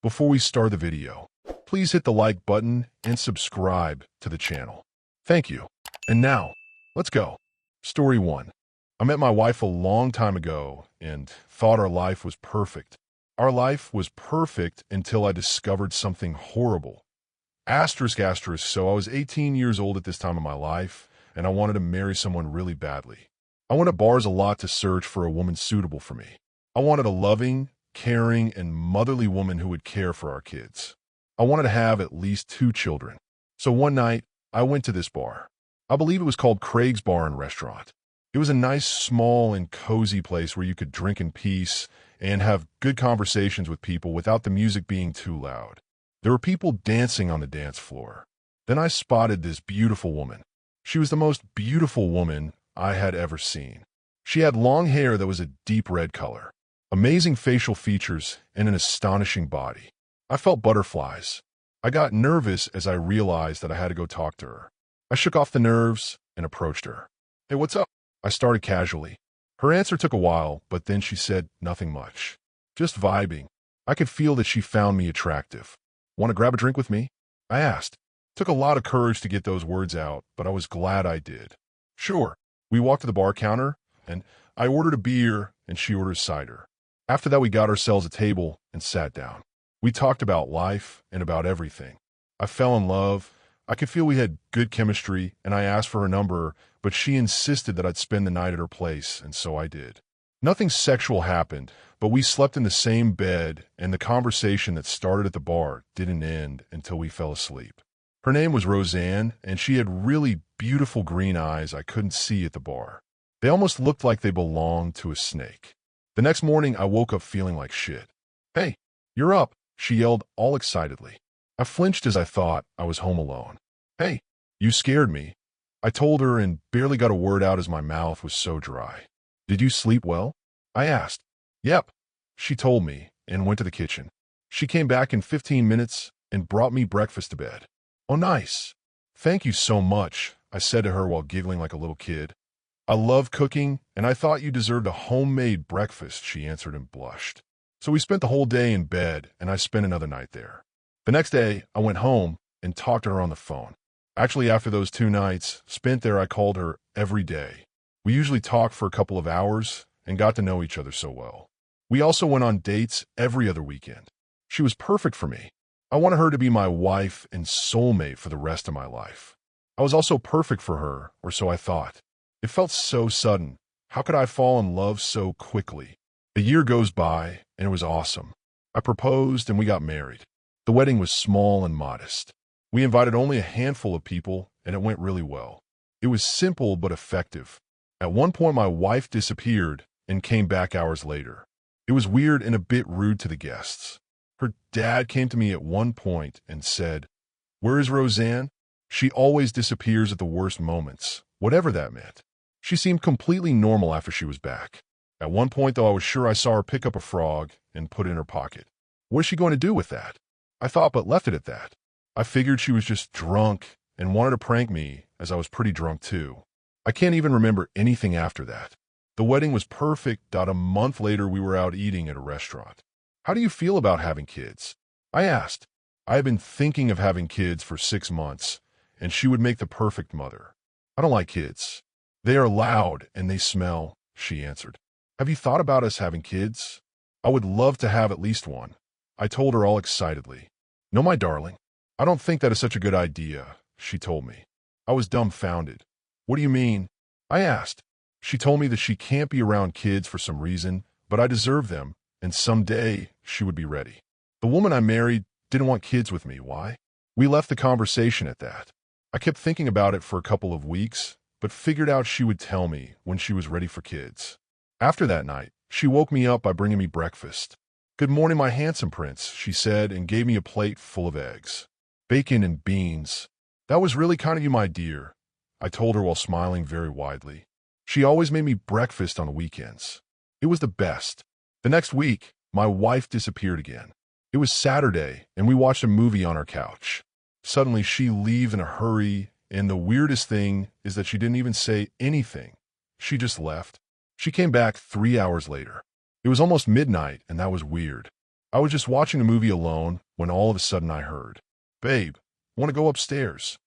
Before we start the video, please hit the like button and subscribe to the channel. Thank you. And now, let's go. Story 1. I met my wife a long time ago and thought our life was perfect. Our life was perfect until I discovered something horrible. Asterisk, asterisk, so I was 18 years old at this time of my life, and I wanted to marry someone really badly. I went to bars a lot to search for a woman suitable for me. I wanted a loving, caring, and motherly woman who would care for our kids. I wanted to have at least 2 children. So one night, I went to this bar. I believe it was called Craig's Bar and Restaurant. It was a nice, small, and cozy place where you could drink in peace and have good conversations with people without the music being too loud. There were people dancing on the dance floor. Then I spotted this beautiful woman. She was the most beautiful woman I had ever seen. She had long hair that was a deep red color, amazing facial features, and an astonishing body. I felt butterflies. I got nervous as I realized that I had to go talk to her. I shook off the nerves and approached her. "Hey, what's up?" I started casually. Her answer took a while, but then she said nothing much. Just vibing. I could feel that she found me attractive. "Want to grab a drink with me?" I asked. Took a lot of courage to get those words out, but I was glad I did. "Sure." We walked to the bar counter, and I ordered a beer, and she ordered cider. After that, we got ourselves a table and sat down. We talked about life and about everything. I fell in love. I could feel we had good chemistry, and I asked for her number, but she insisted that I'd spend the night at her place, and so I did. Nothing sexual happened, but we slept in the same bed, and the conversation that started at the bar didn't end until we fell asleep. Her name was Roseanne, and she had really beautiful green eyes I couldn't see at the bar. They almost looked like they belonged to a snake. The next morning, I woke up feeling like shit. "Hey, you're up," she yelled all excitedly. I flinched as I thought I was home alone. "Hey, you scared me," I told her and barely got a word out as my mouth was so dry. "Did you sleep well?" I asked. "Yep," she told me and went to the kitchen. She came back in 15 minutes and brought me breakfast to bed. "Oh, nice. Thank you so much," I said to her while giggling like a little kid. "I love cooking, and I thought you deserved a homemade breakfast," she answered and blushed. So we spent the whole day in bed, and I spent another night there. The next day, I went home and talked to her on the phone. Actually, after those 2 nights spent there, I called her every day. We usually talked for a couple of hours and got to know each other so well. We also went on dates every other weekend. She was perfect for me. I wanted her to be my wife and soulmate for the rest of my life. I was also perfect for her, or so I thought. It felt so sudden. How could I fall in love so quickly? A year goes by, and it was awesome. I proposed, and we got married. The wedding was small and modest. We invited only a handful of people, and it went really well. It was simple but effective. At one point, my wife disappeared and came back hours later. It was weird and a bit rude to the guests. Her dad came to me at one point and said, "Where is Roseanne? She always disappears at the worst moments," whatever that meant. She seemed completely normal after she was back. At one point, though, I was sure I saw her pick up a frog and put it in her pocket. What is she going to do with that? I thought, but left it at that. I figured she was just drunk and wanted to prank me, as I was pretty drunk too. I can't even remember anything after that. The wedding was perfect. A month later, we were out eating at a restaurant. "How do you feel about having kids?" I asked. I had been thinking of having kids for 6 months, and she would make the perfect mother. "I don't like kids. They are loud and they smell," she answered. "Have you thought about us having kids?" "I would love to have at least one," I told her all excitedly. "No, my darling, I don't think that is such a good idea," she told me. I was dumbfounded. "What do you mean?" I asked. She told me that she can't be around kids for some reason, but I deserve them, and someday she would be ready. The woman I married didn't want kids with me. Why? We left the conversation at that. I kept thinking about it for a couple of weeks, but figured out she would tell me when she was ready for kids. After that night, she woke me up by bringing me breakfast. "Good morning, my handsome prince," she said, and gave me a plate full of eggs, bacon, and beans. "That was really kind of you, my dear," I told her while smiling very widely. She always made me breakfast on the weekends. It was the best. The next week, my wife disappeared again. It was Saturday, and we watched a movie on our couch. Suddenly, she leaves in a hurry, and the weirdest thing is that she didn't even say anything. She just left. She came back 3 hours later. It was almost midnight, and that was weird. I was just watching a movie alone when all of a sudden I heard, "Babe, want to go upstairs?"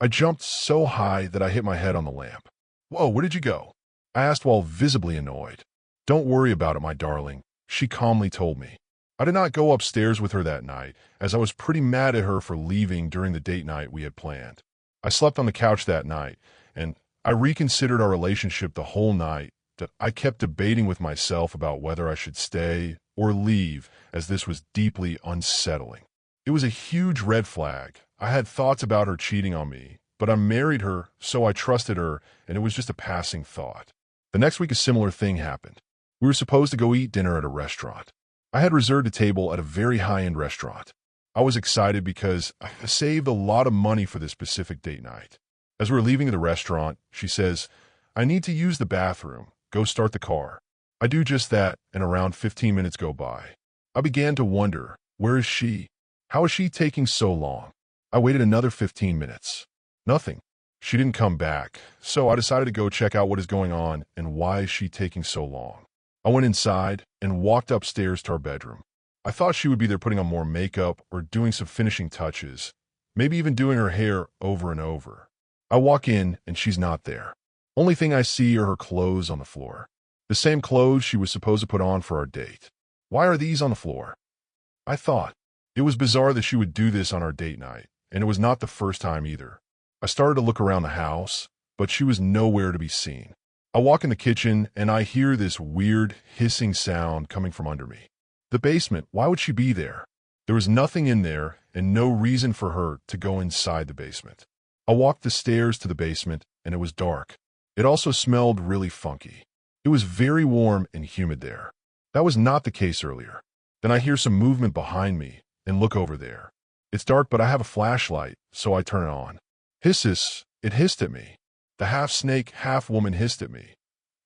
I jumped so high that I hit my head on the lamp. "Whoa, where did you go?" I asked while visibly annoyed. "Don't worry about it, my darling," she calmly told me. I did not go upstairs with her that night, as I was pretty mad at her for leaving during the date night we had planned. I slept on the couch that night, and I reconsidered our relationship the whole night. That I kept debating with myself about whether I should stay or leave, as this was deeply unsettling. It was a huge red flag. I had thoughts about her cheating on me, but I married her, so I trusted her, and it was just a passing thought. The next week, a similar thing happened. We were supposed to go eat dinner at a restaurant. I had reserved a table at a very high-end restaurant. I was excited because I saved a lot of money for this specific date night. As we were leaving the restaurant, she says, "I need to use the bathroom. Go start the car." I do just that, and around 15 minutes go by. I began to wonder, where is she? How is she taking so long? I waited another 15 minutes. Nothing. She didn't come back, so I decided to go check out what is going on and why is she taking so long. I went inside and walked upstairs to our bedroom. I thought she would be there putting on more makeup or doing some finishing touches, maybe even doing her hair over and over. I walk in and she's not there. Only thing I see are her clothes on the floor. The same clothes she was supposed to put on for our date. Why are these on the floor? I thought. It was bizarre that she would do this on our date night, and it was not the first time either. I started to look around the house, but she was nowhere to be seen. I walk in the kitchen and I hear this weird hissing sound coming from under me. The basement, why would she be there? There was nothing in there and no reason for her to go inside the basement. I walked the stairs to the basement and it was dark. It also smelled really funky. It was very warm and humid there. That was not the case earlier. Then I hear some movement behind me and look over there. It's dark, but I have a flashlight, so I turn it on. Hisses, it hissed at me. The half-snake, half-woman hissed at me.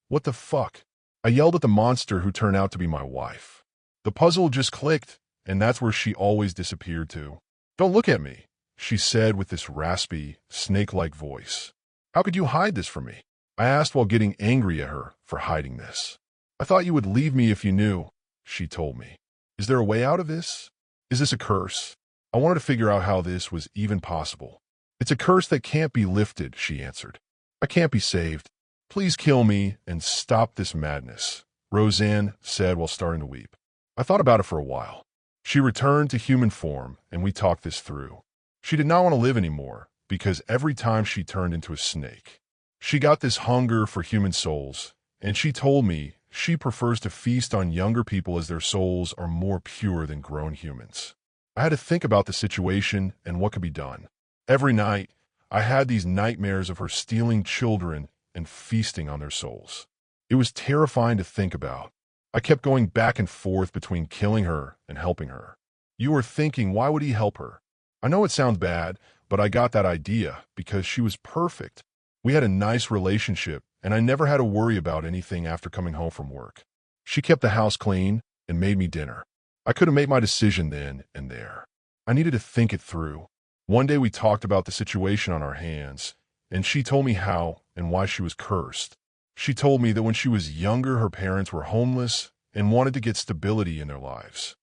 What the fuck? I yelled at the monster who turned out to be my wife. The puzzle just clicked, and that's where she always disappeared to. "Don't look at me," she said with this raspy, snake-like voice. "How could you hide this from me?" I asked while getting angry at her for hiding this. "I thought you would leave me if you knew," she told me. "Is there a way out of this? Is this a curse?" I wanted to figure out how this was even possible. "It's a curse that can't be lifted," she answered. "I can't be saved. Please kill me and stop this madness," Roseanne said while starting to weep. I thought about it for a while. She returned to human form, and we talked this through. She did not want to live anymore, because every time she turned into a snake, she got this hunger for human souls, and she told me she prefers to feast on younger people as their souls are more pure than grown humans. I had to think about the situation and what could be done. Every night, I had these nightmares of her stealing children and feasting on their souls. It was terrifying to think about. I kept going back and forth between killing her and helping her. You are thinking, why would he help her? I know it sounds bad, but I got that idea because she was perfect. We had a nice relationship, and I never had to worry about anything after coming home from work. She kept the house clean and made me dinner. I couldn't make my decision then and there. I needed to think it through. One day we talked about the situation on our hands, and she told me how and why she was cursed. She told me that when she was younger, her parents were homeless and wanted to get stability in their lives.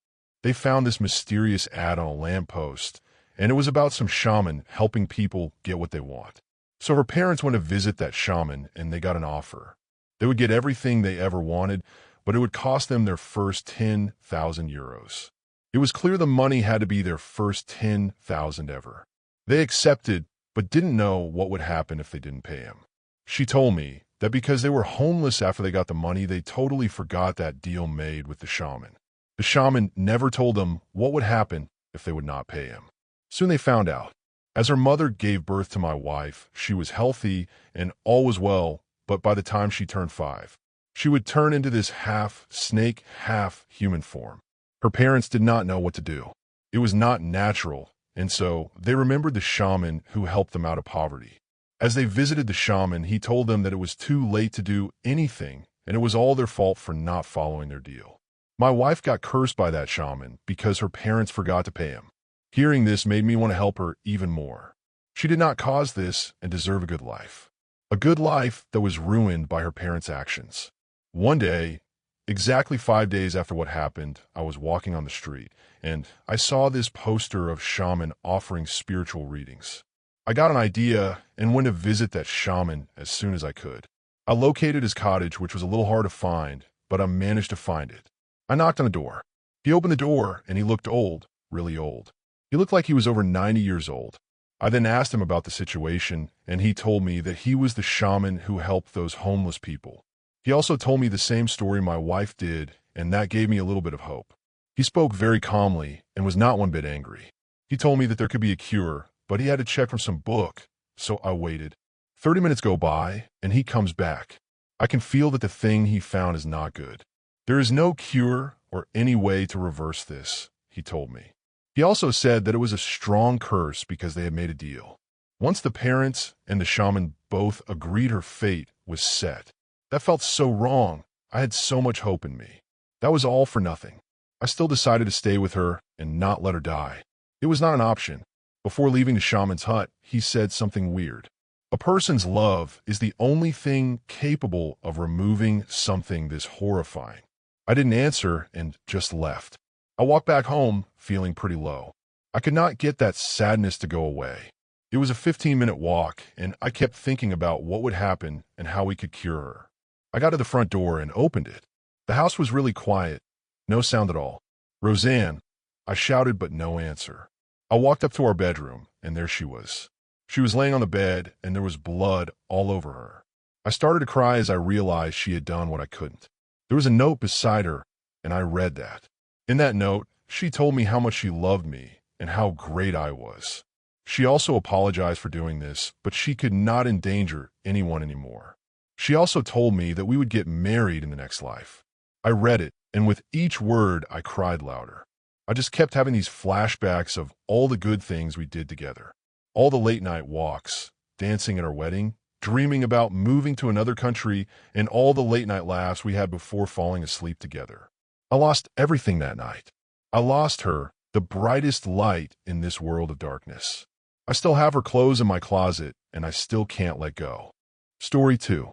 They found this mysterious ad on a lamppost, and it was about some shaman helping people get what they want. So her parents went to visit that shaman, and they got an offer. They would get everything they ever wanted, but it would cost them their first 10,000 euros. It was clear the money had to be their first 10,000 ever. They accepted, but didn't know what would happen if they didn't pay him. She told me that because they were homeless after they got the money, they totally forgot that deal made with the shaman. The shaman never told them what would happen if they would not pay him. Soon they found out. As her mother gave birth to my wife, she was healthy and all was well, but by the time she turned 5, she would turn into this half-snake, half-human form. Her parents did not know what to do. It was not natural, and so they remembered the shaman who helped them out of poverty. As they visited the shaman, he told them that it was too late to do anything, and it was all their fault for not following their deal. My wife got cursed by that shaman because her parents forgot to pay him. Hearing this made me want to help her even more. She did not cause this and deserve a good life. A good life that was ruined by her parents' actions. One day, Exactly 5 days after what happened, I was walking on the street, and I saw this poster of shaman offering spiritual readings. I got an idea and went to visit that shaman as soon as I could. I located his cottage, which was a little hard to find, but I managed to find it. I knocked on the door. He opened the door, and he looked old, really old. He looked like he was over 90 years old. I then asked him about the situation, and he told me that he was the shaman who helped those homeless people. He also told me the same story my wife did, and that gave me a little bit of hope. He spoke very calmly and was not one bit angry. He told me that there could be a cure, but he had to check from some book, so I waited. 30 minutes go by, and he comes back. I can feel that the thing he found is not good. There is no cure or any way to reverse this, he told me. He also said that it was a strong curse because they had made a deal. Once the parents and the shaman both agreed her fate was set. That felt so wrong. I had so much hope in me. That was all for nothing. I still decided to stay with her and not let her die. It was not an option. Before leaving the shaman's hut, he said something weird. A person's love is the only thing capable of removing something this horrifying. I didn't answer and just left. I walked back home feeling pretty low. I could not get that sadness to go away. It was a 15-minute walk, and I kept thinking about what would happen and how we could cure her. I got to the front door and opened it. The house was really quiet, no sound at all. "Roseanne," I shouted, but no answer. I walked up to our bedroom, and there she was. She was laying on the bed, and there was blood all over her. I started to cry as I realized she had done what I couldn't. There was a note beside her, and I read that. In that note, she told me how much she loved me and how great I was. She also apologized for doing this, but she could not endanger anyone anymore. She also told me that we would get married in the next life. I read it, and with each word, I cried louder. I just kept having these flashbacks of all the good things we did together. All the late-night walks, dancing at our wedding, dreaming about moving to another country, and all the late-night laughs we had before falling asleep together. I lost everything that night. I lost her, the brightest light in this world of darkness. I still have her clothes in my closet, and I still can't let go. Story 2.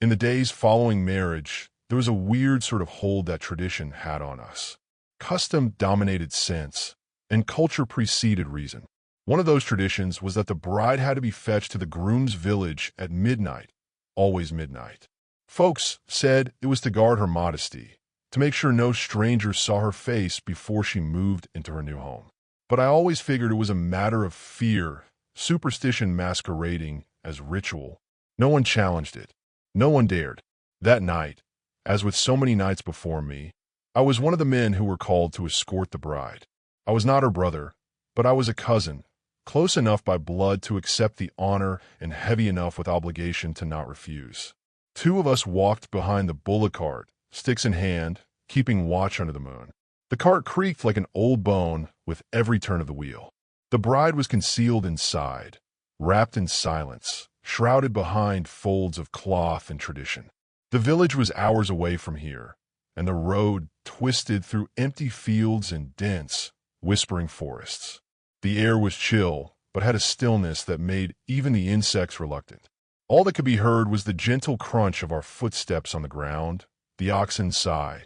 In the days following marriage, there was a weird sort of hold that tradition had on us. Custom dominated sense, and culture preceded reason. One of those traditions was that the bride had to be fetched to the groom's village at midnight, always midnight. Folks said it was to guard her modesty, to make sure no strangers saw her face before she moved into her new home. But I always figured it was a matter of fear, superstition masquerading as ritual. No one challenged it. No one dared. That night, as with so many nights before me, I was one of the men who were called to escort the bride. I was not her brother, but I was a cousin, close enough by blood to accept the honor and heavy enough with obligation to not refuse. 2 of us walked behind the bullock cart, sticks in hand, keeping watch under the moon. The cart creaked like an old bone with every turn of the wheel. The bride was concealed inside, wrapped in silence, shrouded behind folds of cloth and tradition. The village was hours away from here, and the road twisted through empty fields and dense, whispering forests. The air was chill, but had a stillness that made even the insects reluctant. All that could be heard was the gentle crunch of our footsteps on the ground, the oxen's sigh,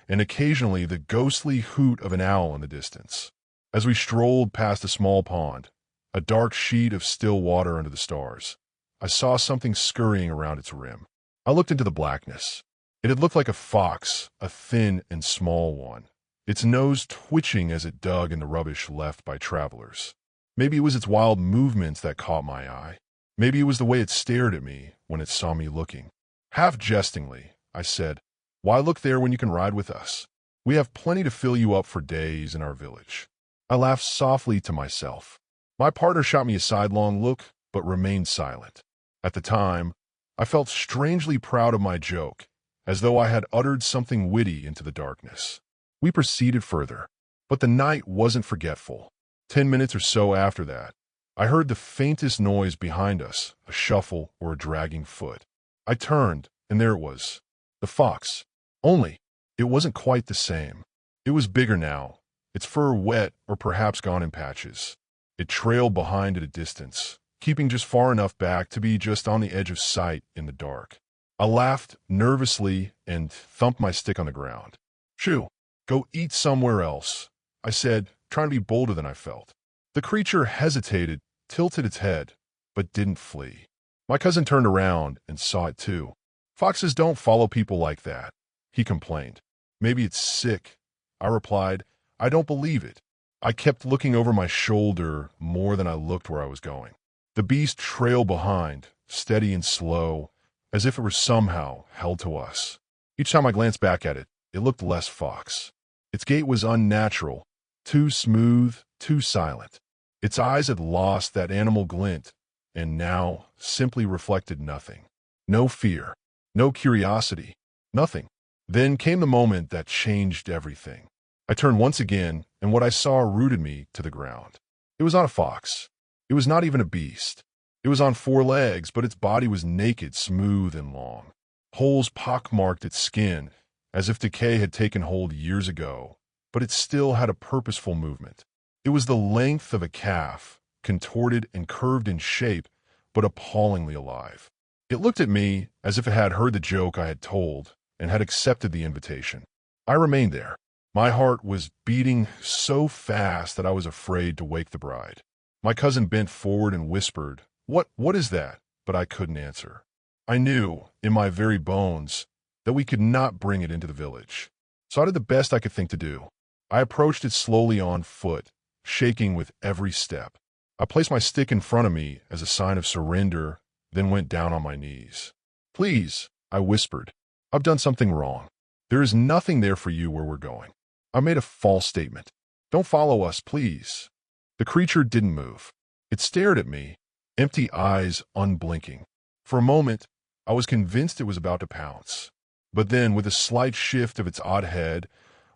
and occasionally the ghostly hoot of an owl in the distance. As we strolled past a small pond, a dark sheet of still water under the stars, I saw something scurrying around its rim. I looked into the blackness. It had looked like a fox, a thin and small one, its nose twitching as it dug in the rubbish left by travelers. Maybe it was its wild movements that caught my eye. Maybe it was the way it stared at me when it saw me looking. Half jestingly, I said, "Why look there when you can ride with us? We have plenty to fill you up for days in our village." I laughed softly to myself. My partner shot me a sidelong look, but remained silent. At the time, I felt strangely proud of my joke, as though I had uttered something witty into the darkness. We proceeded further, but the night wasn't forgetful. 10 minutes or so after that, I heard the faintest noise behind us, a shuffle or a dragging foot. I turned, and there it was, the fox. Only, it wasn't quite the same. It was bigger now, its fur wet or perhaps gone in patches. It trailed behind at a distance, keeping just far enough back to be just on the edge of sight in the dark. I laughed nervously and thumped my stick on the ground. "Shoo, go eat somewhere else," I said, trying to be bolder than I felt. The creature hesitated, tilted its head, but didn't flee. My cousin turned around and saw it too. "Foxes don't follow people like that," he complained. "Maybe it's sick," I replied. "I don't believe it." I kept looking over my shoulder more than I looked where I was going. The beast trailed behind, steady and slow, as if it were somehow held to us. Each time I glanced back at it, it looked less fox. Its gait was unnatural, too smooth, too silent. Its eyes had lost that animal glint, and now simply reflected nothing. No fear, no curiosity, nothing. Then came the moment that changed everything. I turned once again, and what I saw rooted me to the ground. It was not a fox. It was not even a beast. It was on 4 legs, but its body was naked, smooth, and long. Holes pockmarked its skin, as if decay had taken hold years ago, but it still had a purposeful movement. It was the length of a calf, contorted and curved in shape, but appallingly alive. It looked at me as if it had heard the joke I had told and had accepted the invitation. I remained there. My heart was beating so fast that I was afraid to wake the bride. My cousin bent forward and whispered, What is that?" But I couldn't answer. I knew, in my very bones, that we could not bring it into the village. So I did the best I could think to do. I approached it slowly on foot, shaking with every step. I placed my stick in front of me as a sign of surrender, then went down on my knees. "Please," I whispered, "I've done something wrong. There is nothing there for you where we're going. I made a false statement. Don't follow us, please." The creature didn't move. It stared at me, empty eyes unblinking. For a moment, I was convinced it was about to pounce. But then, with a slight shift of its odd head,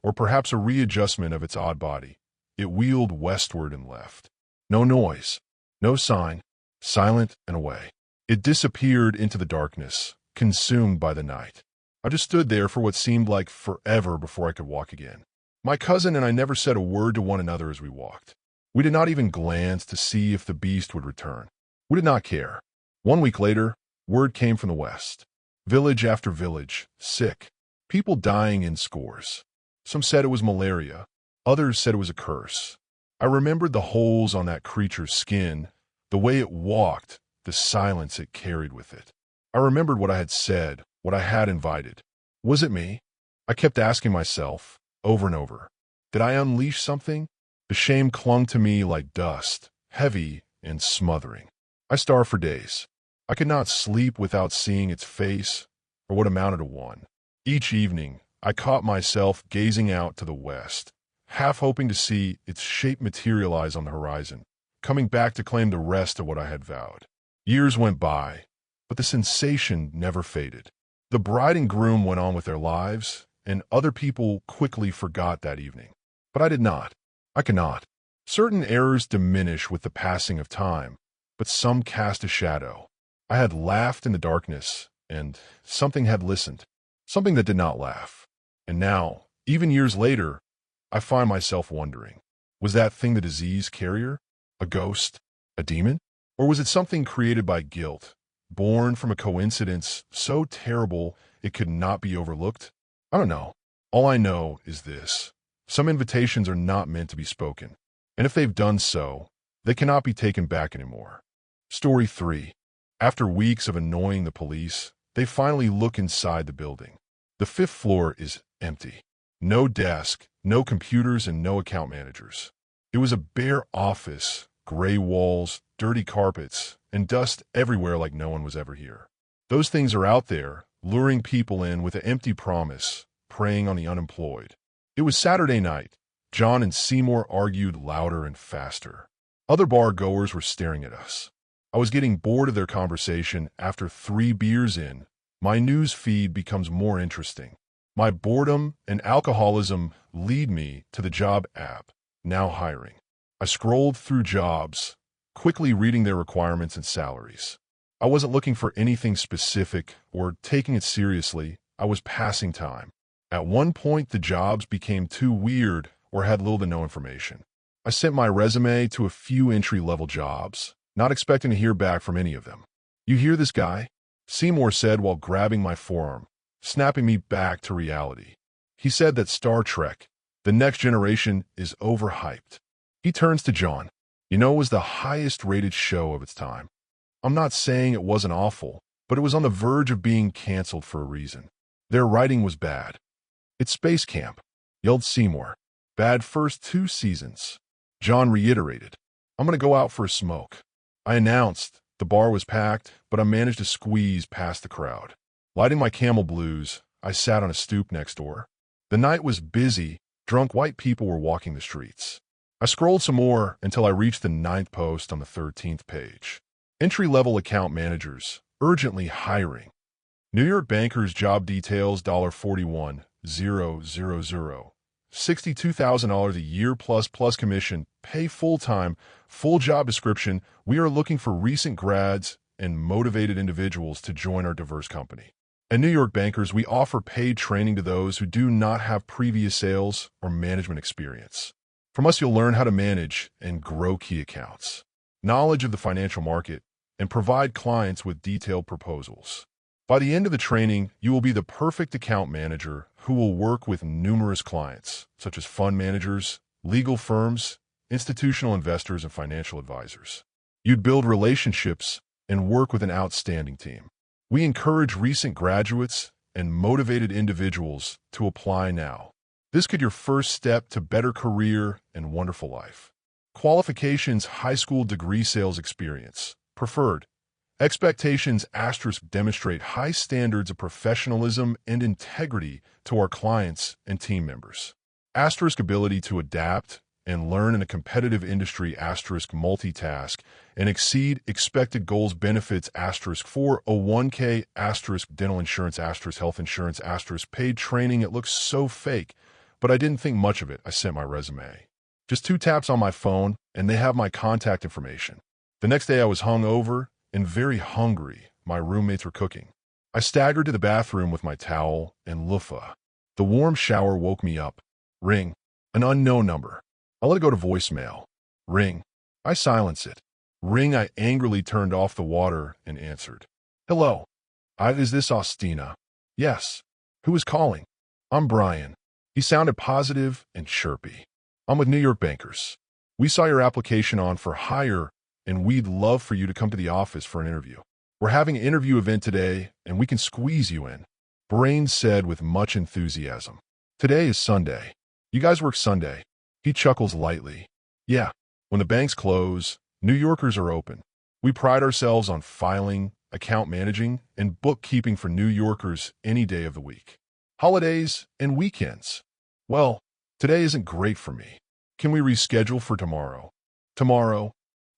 or perhaps a readjustment of its odd body, it wheeled westward and left. No noise, no sign, silent and away. It disappeared into the darkness, consumed by the night. I just stood there for what seemed like forever before I could walk again. My cousin and I never said a word to one another as we walked. We did not even glance to see if the beast would return. We did not care. 1 week later, word came from the west. Village after village, sick. People dying in scores. Some said it was malaria. Others said it was a curse. I remembered the holes on that creature's skin, the way it walked, the silence it carried with it. I remembered what I had said, what I had invited. Was it me? I kept asking myself, over and over. Did I unleash something? The shame clung to me like dust, heavy and smothering. I starved for days. I could not sleep without seeing its face, or what amounted to one. Each evening, I caught myself gazing out to the west, half hoping to see its shape materialize on the horizon, coming back to claim the rest of what I had vowed. Years went by, but the sensation never faded. The bride and groom went on with their lives, and other people quickly forgot that evening. But I did not. I cannot. Certain errors diminish with the passing of time, but some cast a shadow. I had laughed in the darkness, and something had listened, something that did not laugh. And now, even years later, I find myself wondering, was that thing the disease carrier? A ghost? A demon? Or was it something created by guilt, born from a coincidence so terrible it could not be overlooked? I don't know. All I know is this. Some invitations are not meant to be spoken, and if they've done so, they cannot be taken back anymore. Story 3. After weeks of annoying the police, they finally look inside the building. The 5th floor is empty. No desk, no computers, and no account managers. It was a bare office, gray walls, dirty carpets, and dust everywhere like no one was ever here. Those things are out there, luring people in with an empty promise, preying on the unemployed. It was Saturday night. John and Seymour argued louder and faster. Other bar goers were staring at us. I was getting bored of their conversation after 3 beers in. My news feed becomes more interesting. My boredom and alcoholism lead me to the job app, now hiring. I scrolled through jobs, quickly reading their requirements and salaries. I wasn't looking for anything specific or taking it seriously. I was passing time. At one point, the jobs became too weird or had little to no information. I sent my resume to a few entry-level jobs, not expecting to hear back from any of them. "You hear this guy?" Seymour said while grabbing my forearm, snapping me back to reality. He said that Star Trek, The Next Generation, is overhyped. He turns to John. You know, it was the highest rated show of its time. I'm not saying it wasn't awful, but it was on the verge of being canceled for a reason. Their writing was bad. It's Space Camp, yelled Seymour. Bad first 2 seasons. John reiterated. I'm going to go out for a smoke. I announced. The bar was packed, but I managed to squeeze past the crowd. Lighting my Camel Blues, I sat on a stoop next door. The night was busy. Drunk white people were walking the streets. I scrolled some more until I reached the 9th post on the 13th page. Entry-level account managers, urgently hiring. New York bankers job details $41,000, $62,000 a year plus commission, pay full-time, full job description. We are looking for recent grads and motivated individuals to join our diverse company. At New York bankers, we offer paid training to those who do not have previous sales or management experience. From us, you'll learn how to manage and grow key accounts, knowledge of the financial market, and provide clients with detailed proposals. By the end of the training, you will be the perfect account manager who will work with numerous clients, such as fund managers, legal firms, institutional investors, and financial advisors. You'd build relationships and work with an outstanding team. We encourage recent graduates and motivated individuals to apply now. This could be your first step to better career and wonderful life. Qualifications: high school degree, sales experience preferred. Expectations * demonstrate high standards of professionalism and integrity to our clients and team members. * ability to adapt and learn in a competitive industry * multitask and exceed expected goals. Benefits * 401k * dental insurance * health insurance * paid training. It looks so fake, but I didn't think much of it. I sent my resume. Just 2 taps on my phone and they have my contact information. The next day I was hungover and very hungry. My roommates were cooking. I staggered to the bathroom with my towel and loofah. The warm shower woke me up. Ring. An unknown number. I let it go to voicemail. Ring. I silence it. Ring. I angrily turned off the water and answered. Hello. Is this Austina? Yes. Who is calling? I'm Brian. He sounded positive and chirpy. I'm with New York bankers. We saw your application on for hire, and we'd love for you to come to the office for an interview. We're having an interview event today, and we can squeeze you in. Brain said with much enthusiasm. Today is Sunday. You guys work Sunday? He chuckles lightly. Yeah. When the banks close, New Yorkers are open. We pride ourselves on filing, account managing, and bookkeeping for New Yorkers any day of the week. Holidays and weekends. Well, today isn't great for me. Can we reschedule for tomorrow? Tomorrow?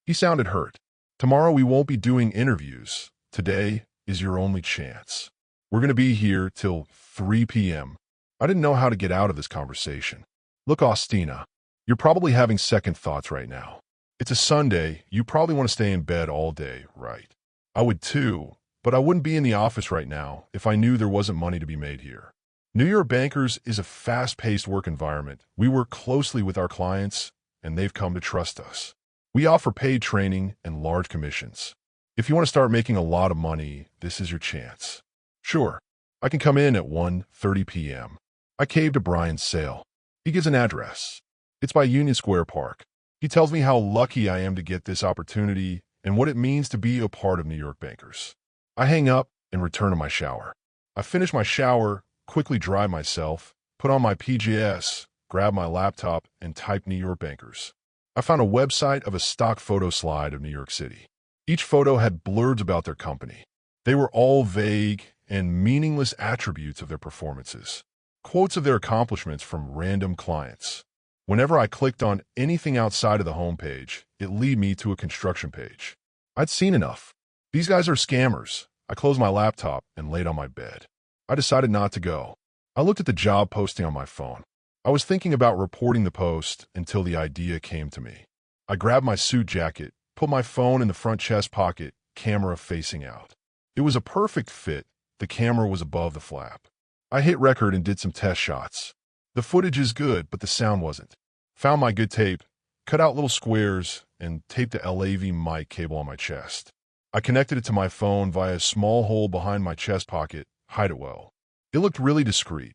He sounded hurt. Tomorrow we won't be doing interviews. Today is your only chance. We're going to be here till 3 p.m. I didn't know how to get out of this conversation. Look, Austina, you're probably having second thoughts right now. It's a Sunday. You probably want to stay in bed all day, right? I would too, but I wouldn't be in the office right now if I knew there wasn't money to be made here. New York bankers is a fast-paced work environment. We work closely with our clients, and they've come to trust us. We offer paid training and large commissions. If you want to start making a lot of money, this is your chance. Sure, I can come in at 1:30 p.m. I caved to Brian's sale. He gives an address. It's by Union Square Park. He tells me how lucky I am to get this opportunity and what it means to be a part of New York bankers. I hang up and return to my shower. I finish my shower, quickly dry myself, put on my PJs, grab my laptop, and type New York bankers. I found a website of a stock photo slide of New York City. Each photo had blurbs about their company. They were all vague and meaningless attributes of their performances, quotes of their accomplishments from random clients. Whenever I clicked on anything outside of the homepage, it led me to a construction page. I'd seen enough. These guys are scammers. I closed my laptop and laid on my bed. I decided not to go. I looked at the job posting on my phone. I was thinking about reporting the post until the idea came to me. I grabbed my suit jacket, put my phone in the front chest pocket, camera facing out. It was a perfect fit. The camera was above the flap. I hit record and did some test shots. The footage is good, but the sound wasn't. Found my good tape, cut out little squares, and taped the LAV mic cable on my chest. I connected it to my phone via a small hole behind my chest pocket. Hide it well. It looked really discreet.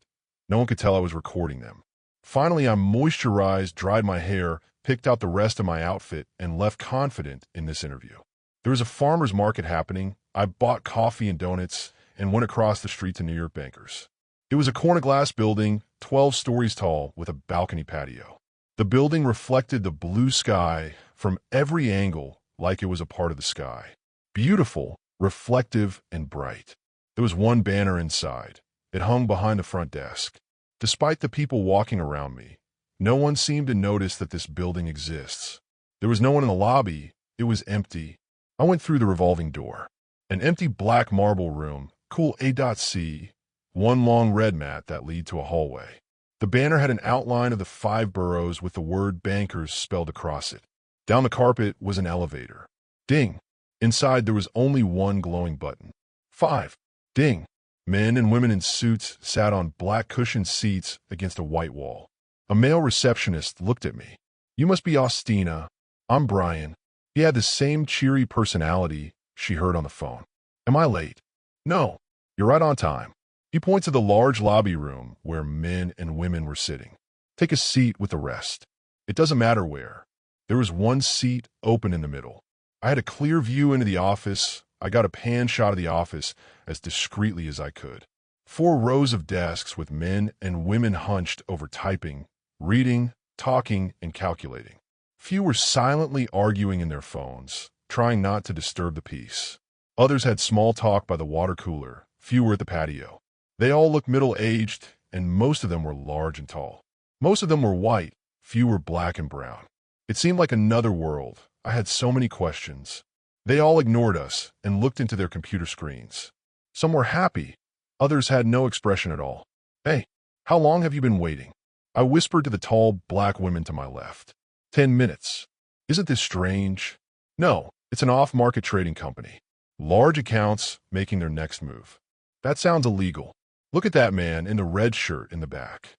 No one could tell I was recording them. Finally, I moisturized, dried my hair, picked out the rest of my outfit, and left confident in this interview. There was a farmer's market happening. I bought coffee and donuts and went across the street to New York Bankers. It was a corner-glass building, 12 stories tall, with a balcony patio. The building reflected the blue sky from every angle like it was a part of the sky. Beautiful, reflective, and bright. There was one banner inside. It hung behind the front desk. Despite the people walking around me, no one seemed to notice that this building exists. There was no one in the lobby. It was empty. I went through the revolving door. An empty black marble room, cool A.C., one long red mat that lead to a hallway. The banner had an outline of the 5 boroughs with the word Bankers spelled across it. Down the carpet was an elevator. Ding. Inside there was only one glowing button. 5. Ding. Men and women in suits sat on black cushioned seats against a white wall. A male receptionist looked at me. You must be Austina. I'm Brian. He had the same cheery personality she heard on the phone. Am I late? No. You're right on time. He pointed to the large lobby room where men and women were sitting. Take a seat with the rest. It doesn't matter where. There was one seat open in the middle. I had a clear view into the office. I got a pan shot of the office as discreetly as I could. 4 rows of desks with men and women hunched over typing, reading, talking, and calculating. Few were silently arguing in their phones, trying not to disturb the peace. Others had small talk by the water cooler. Few were at the patio. They all looked middle-aged, and most of them were large and tall. Most of them were white. Few were black and brown. It seemed like another world. I had so many questions. They all ignored us and looked into their computer screens. Some were happy. Others had no expression at all. Hey, how long have you been waiting? I whispered to the tall black women to my left. 10 minutes. Isn't this strange? No, it's an off-market trading company. Large accounts making their next move. That sounds illegal. Look at that man in the red shirt in the back.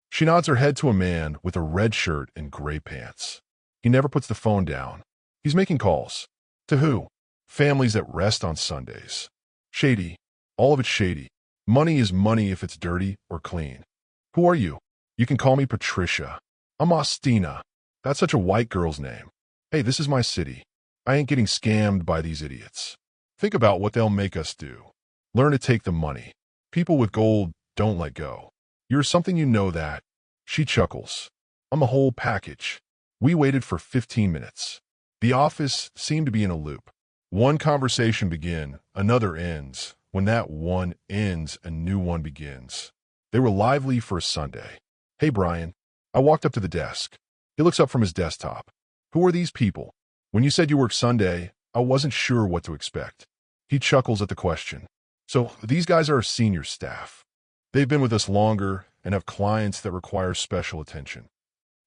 She nods her head to a man with a red shirt and gray pants. He never puts the phone down. He's making calls. To who? Families that rest on Sundays. Shady. All of it's shady. Money is money if it's dirty or clean. Who are you? You can call me Patricia. I'm Austina. That's such a white girl's name. Hey, this is my city. I ain't getting scammed by these idiots. Think about what they'll make us do. Learn to take the money. People with gold don't let go. You're something, you know that. She chuckles. I'm a whole package. We waited for 15 minutes. The office seemed to be in a loop. One conversation begins, another ends. When that one ends, a new one begins. They were lively for a Sunday. Hey, Brian. I walked up to the desk. He looks up from his desktop. Who are these people? When you said you work Sunday, I wasn't sure what to expect. He chuckles at the question. So these guys are our senior staff. They've been with us longer and have clients that require special attention.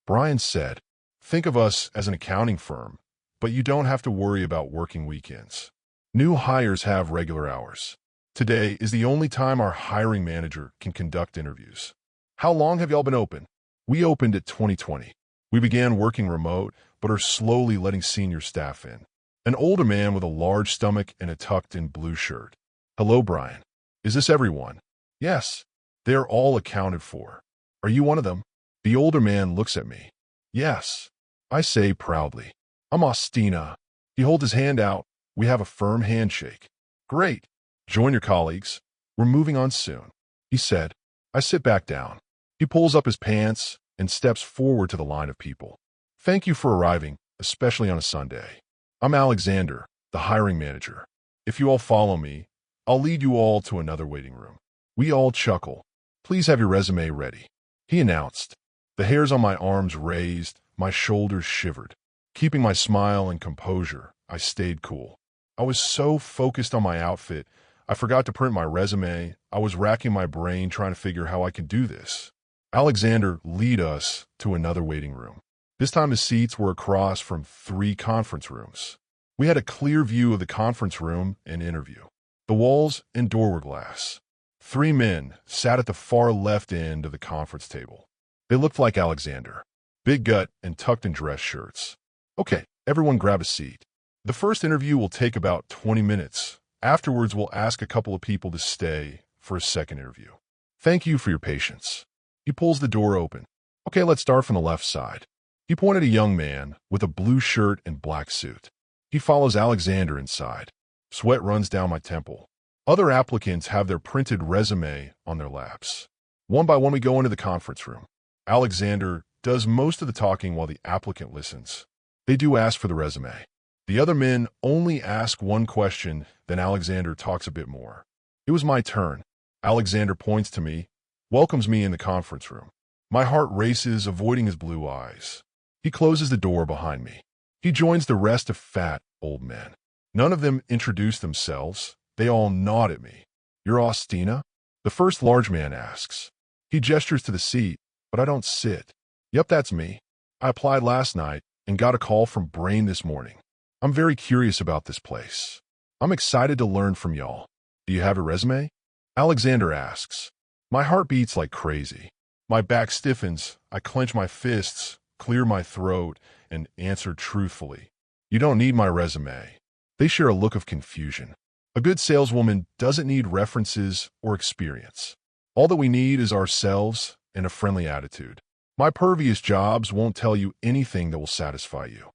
Brian said, think of us as an accounting firm, but you don't have to worry about working weekends. New hires have regular hours. Today is the only time our hiring manager can conduct interviews. How long have y'all been open? We opened at 2020. We began working remote, but are slowly letting senior staff in. An older man with a large stomach and a tucked-in blue shirt. Hello, Brian. Is this everyone? Yes. They are all accounted for. Are you one of them? The older man looks at me. Yes. I say proudly. I'm Austina. He holds his hand out. We have a firm handshake. Great. Join your colleagues. We're moving on soon. He said. I sit back down. He pulls up his pants and steps forward to the line of people. Thank you for arriving, especially on a Sunday. I'm Alexander, the hiring manager. If you all follow me, I'll lead you all to another waiting room. We all chuckle. Please have your resume ready. He announced. The hairs on my arms raised, my shoulders shivered. Keeping my smile and composure, I stayed cool. I was so focused on my outfit, I forgot to print my resume. I was racking my brain trying to figure how I could do this. Alexander led us to another waiting room. This time the seats were across from 3 conference rooms. We had a clear view of the conference room and interview. The walls and door were glass. 3 men sat at the far left end of the conference table. They looked like Alexander. Big gut and tucked-in dress shirts. Okay, everyone grab a seat. The first interview will take about 20 minutes. Afterwards, we'll ask a couple of people to stay for a second interview. Thank you for your patience. He pulls the door open. Okay, let's start from the left side. He pointed a young man with a blue shirt and black suit. He follows Alexander inside. Sweat runs down my temple. Other applicants have their printed resume on their laps. One by one, we go into the conference room. Alexander does most of the talking while the applicant listens. They do ask for the resume. The other men only ask one question, then Alexander talks a bit more. It was my turn. Alexander points to me, welcomes me in the conference room. My heart races, avoiding his blue eyes. He closes the door behind me. He joins the rest of fat old men. None of them introduce themselves. They all nod at me. You're Ostina? The first large man asks. He gestures to the seat, but I don't sit. Yep, that's me. I applied last night and got a call from Brain this morning. I'm very curious about this place. I'm excited to learn from y'all. Do you have a resume? Alexander asks. My heart beats like crazy. My back stiffens. I clench my fists, clear my throat, and answer truthfully. You don't need my resume. They share a look of confusion. A good saleswoman doesn't need references or experience. All that we need is ourselves and a friendly attitude. My pervious jobs won't tell you anything that will satisfy you.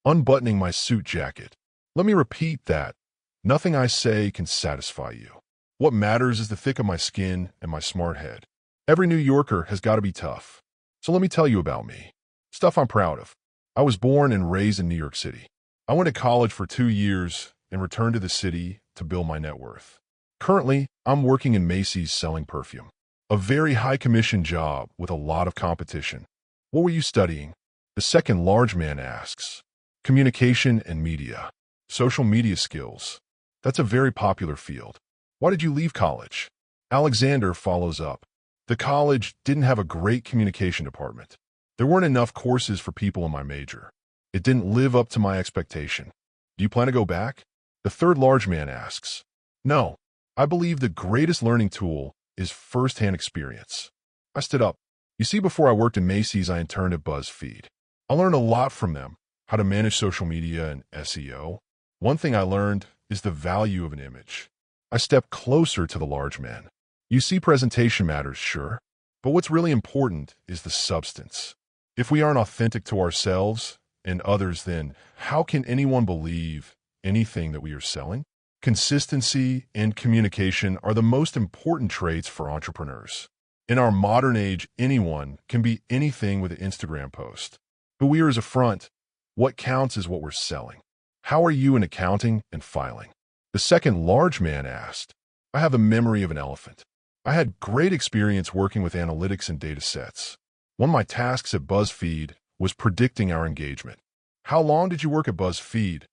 Unbuttoning my suit jacket. Let me repeat that. Nothing I say can satisfy you. What matters is the thick of my skin and my smart head. Every New Yorker has got to be tough. So let me tell you about me. Stuff I'm proud of. I was born and raised in New York City. I went to college for 2 years and returned to the city to build my net worth. Currently, I'm working in Macy's selling perfume. A very high-commission job with a lot of competition. What were you studying? The second large man asks. Communication and media. Social media skills. That's a very popular field. Why did you leave college? Alexander follows up. The college didn't have a great communication department. There weren't enough courses for people in my major. It didn't live up to my expectation. Do you plan to go back? The third large man asks. No. I believe the greatest learning tool is first-hand experience. I stood up. You see, before I worked in Macy's, I interned at BuzzFeed. I learned a lot from them, how to manage social media and SEO. One thing I learned is the value of an image. I stepped closer to the large man. You see, presentation matters, sure, but what's really important is the substance. If we aren't authentic to ourselves and others, then how can anyone believe anything that we are selling? Consistency and communication are the most important traits for entrepreneurs. In our modern age, anyone can be anything with an Instagram post. Who we are is a front. What counts is what we're selling. How are you in accounting and filing? The second large man asked. I have a memory of an elephant. I had great experience working with analytics and data sets. One of my tasks at BuzzFeed was predicting our engagement. How long did you work at BuzzFeed?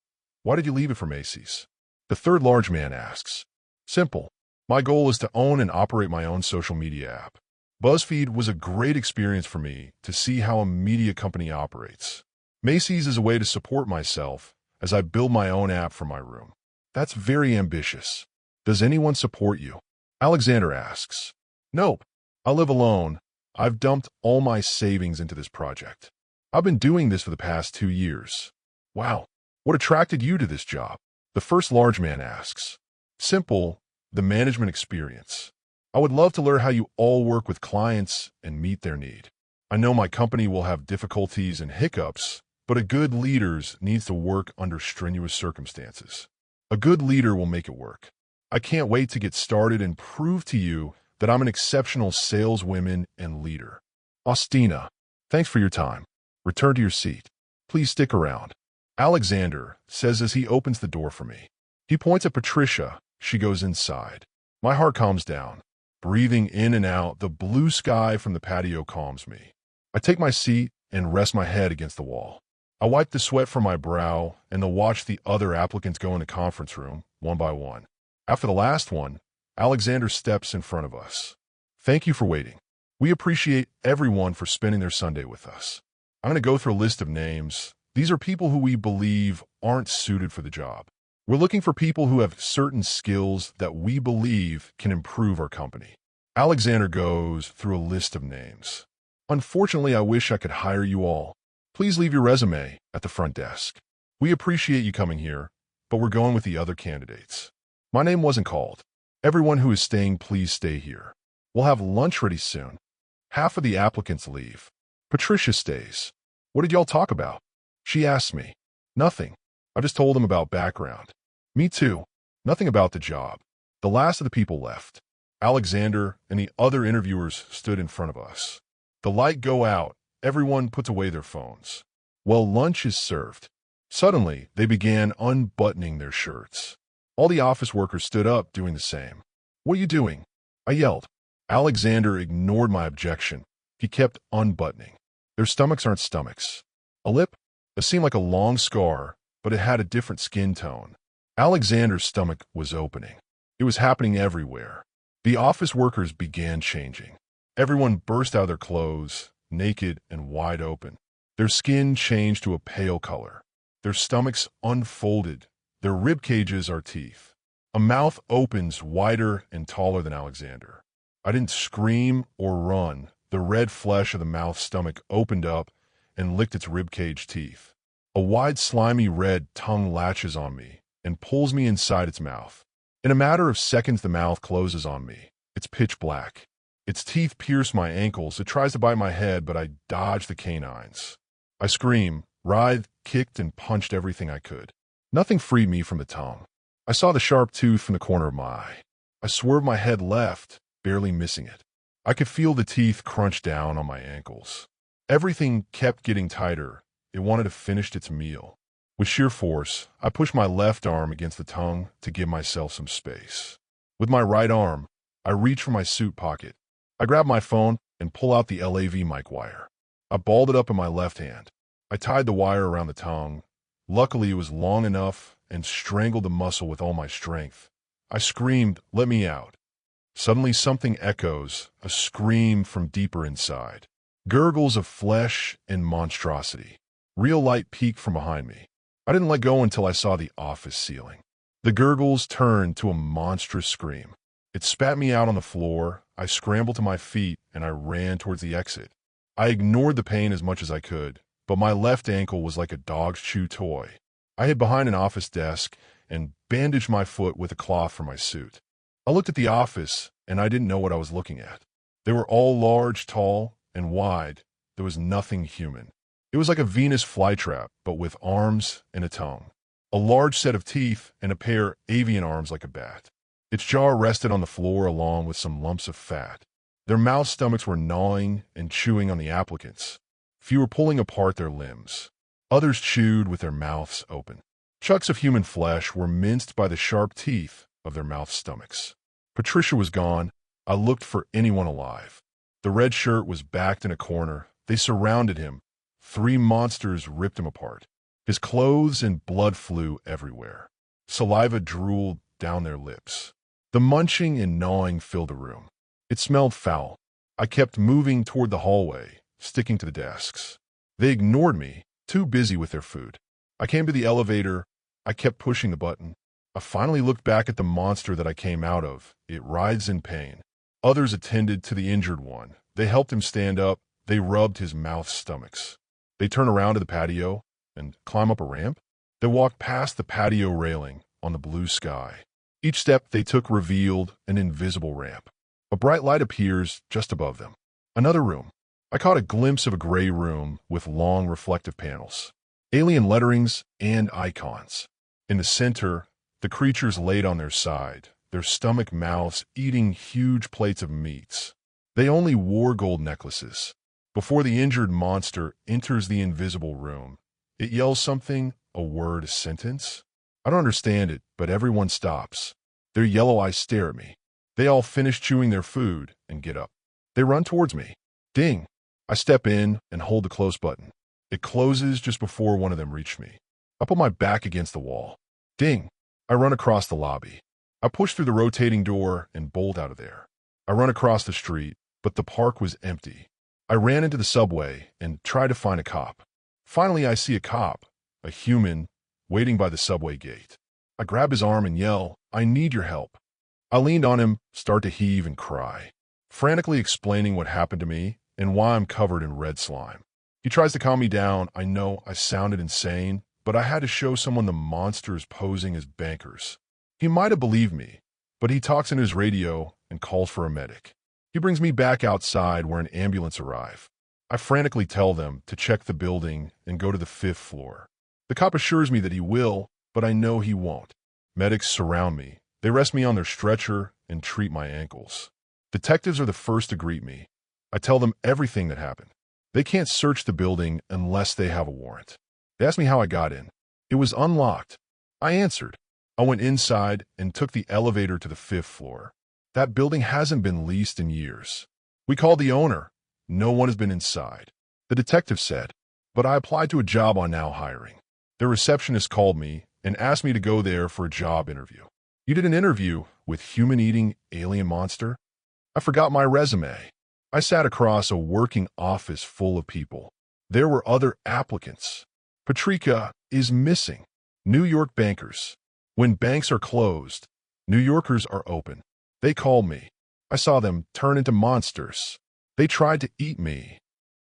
Why did you leave it for Macy's? The third large man asks. Simple. My goal is to own and operate my own social media app. BuzzFeed was a great experience for me to see how a media company operates. Macy's is a way to support myself as I build my own app from my room. That's very ambitious. Does anyone support you? Alexander asks. Nope. I live alone. I've dumped all my savings into this project. I've been doing this for the past 2 years. Wow. What attracted you to this job? The first large man asks. Simple, the management experience. I would love to learn how you all work with clients and meet their need. I know my company will have difficulties and hiccups, but a good leader needs to work under strenuous circumstances. A good leader will make it work. I can't wait to get started and prove to you that I'm an exceptional saleswoman and leader. Ostina, thanks for your time. Return to your seat. Please stick around. Alexander says as he opens the door for me. He points at Patricia. She goes inside. My heart calms down. Breathing in and out, the blue sky from the patio calms me. I take my seat and rest my head against the wall. I wipe the sweat from my brow and then watch the other applicants go in the conference room, one by one. After the last one, Alexander steps in front of us. Thank you for waiting. We appreciate everyone for spending their Sunday with us. I'm going to go through a list of names. These are people who we believe aren't suited for the job. We're looking for people who have certain skills that we believe can improve our company. Alexander goes through a list of names. Unfortunately, I wish I could hire you all. Please leave your resume at the front desk. We appreciate you coming here, but we're going with the other candidates. My name wasn't called. Everyone who is staying, please stay here. We'll have lunch ready soon. Half of the applicants leave. Patricia stays. What did y'all talk about? She asked me. Nothing. I just told them about background. Me too. Nothing about the job. The last of the people left. Alexander and the other interviewers stood in front of us. The light go out. Everyone puts away their phones. Well, lunch is served. Suddenly, they began unbuttoning their shirts. All the office workers stood up doing the same. What are you doing? I yelled. Alexander ignored my objection. He kept unbuttoning. Their stomachs aren't stomachs. A lip? It seemed like a long scar, but it had a different skin tone. Alexander's stomach was opening. It was happening everywhere. The office workers began changing. Everyone burst out of their clothes, naked and wide open. Their skin changed to a pale color. Their stomachs unfolded. Their rib cages are teeth. A mouth opens wider and taller than Alexander. I didn't scream or run. The red flesh of the mouth's stomach opened up and licked its ribcage teeth. A wide, slimy red tongue latches on me and pulls me inside its mouth. In a matter of seconds, the mouth closes on me. It's pitch black. Its teeth pierce my ankles. It tries to bite my head, but I dodge the canines. I scream, writhed, kicked, and punched everything I could. Nothing freed me from the tongue. I saw the sharp tooth from the corner of my eye. I swerved my head left, barely missing it. I could feel the teeth crunch down on my ankles. Everything kept getting tighter. It wanted to finish its meal. With sheer force, I pushed my left arm against the tongue to give myself some space. With my right arm, I reached for my suit pocket. I grabbed my phone and pulled out the LAV mic wire. I balled it up in my left hand. I tied the wire around the tongue. Luckily, it was long enough and strangled the muscle with all my strength. I screamed, "Let me out." Suddenly, something echoes, a scream from deeper inside. Gurgles of flesh and monstrosity. Real light peeked from behind me. I didn't let go until I saw the office ceiling. The gurgles turned to a monstrous scream. It spat me out on the floor. I scrambled to my feet and I ran towards the exit. I ignored the pain as much as I could, but my left ankle was like a dog's chew toy. I hid behind an office desk and bandaged my foot with a cloth from my suit. I looked at the office and I didn't know what I was looking at. They were all large, tall, and wide. There was nothing human. It was like a Venus flytrap, but with arms and a tongue. A large set of teeth and a pair of avian arms like a bat. Its jaw rested on the floor along with some lumps of fat. Their mouth stomachs were gnawing and chewing on the applicants. Few were pulling apart their limbs. Others chewed with their mouths open. Chunks of human flesh were minced by the sharp teeth of their mouth stomachs. Patricia was gone. I looked for anyone alive. The red shirt was backed in a corner. They surrounded him. 3 monsters ripped him apart. His clothes and blood flew everywhere. Saliva drooled down their lips. The munching and gnawing filled the room. It smelled foul. I kept moving toward the hallway, sticking to the desks. They ignored me, too busy with their food. I came to the elevator. I kept pushing the button. I finally looked back at the monster that I came out of. It writhes in pain. Others attended to the injured one. They helped him stand up. They rubbed his mouth stomachs. They turned around to the patio and climbed up a ramp. They walked past the patio railing on the blue sky. Each step they took revealed an invisible ramp. A bright light appears just above them. Another room. I caught a glimpse of a gray room with long reflective panels, alien letterings, and icons. In the center, the creatures laid on their side, their stomach mouths eating huge plates of meats. They only wore gold necklaces. Before the injured monster enters the invisible room, it yells something, a word, a sentence. I don't understand it, but everyone stops. Their yellow eyes stare at me. They all finish chewing their food and get up. They run towards me. Ding! I step in and hold the close button. It closes just before one of them reached me. I put my back against the wall. Ding! I run across the lobby. I push through the rotating door and bolt out of there. I run across the street, but the park was empty. I ran into the subway and tried to find a cop. Finally, I see a cop, a human, waiting by the subway gate. I grab his arm and yell, "I need your help." I leaned on him, start to heave and cry, frantically explaining what happened to me and why I'm covered in red slime. He tries to calm me down. I know I sounded insane, but I had to show someone the monsters posing as bankers. He might have believed me, but he talks in his radio and calls for a medic. He brings me back outside where an ambulance arrives. I frantically tell them to check the building and go to the 5th floor. The cop assures me that he will, but I know he won't. Medics surround me. They rest me on their stretcher and treat my ankles. Detectives are the first to greet me. I tell them everything that happened. They can't search the building unless they have a warrant. They ask me how I got in. It was unlocked. I answered. I went inside and took the elevator to the 5th floor. That building hasn't been leased in years. We called the owner. No one has been inside. The detective said, but I applied to a job on Now Hiring. Their receptionist called me and asked me to go there for a job interview. You did an interview with human-eating alien monster? I forgot my resume. I sat across a working office full of people. There were other applicants. Patricia is missing. New York bankers. When banks are closed, New Yorkers are open. They called me. I saw them turn into monsters. They tried to eat me.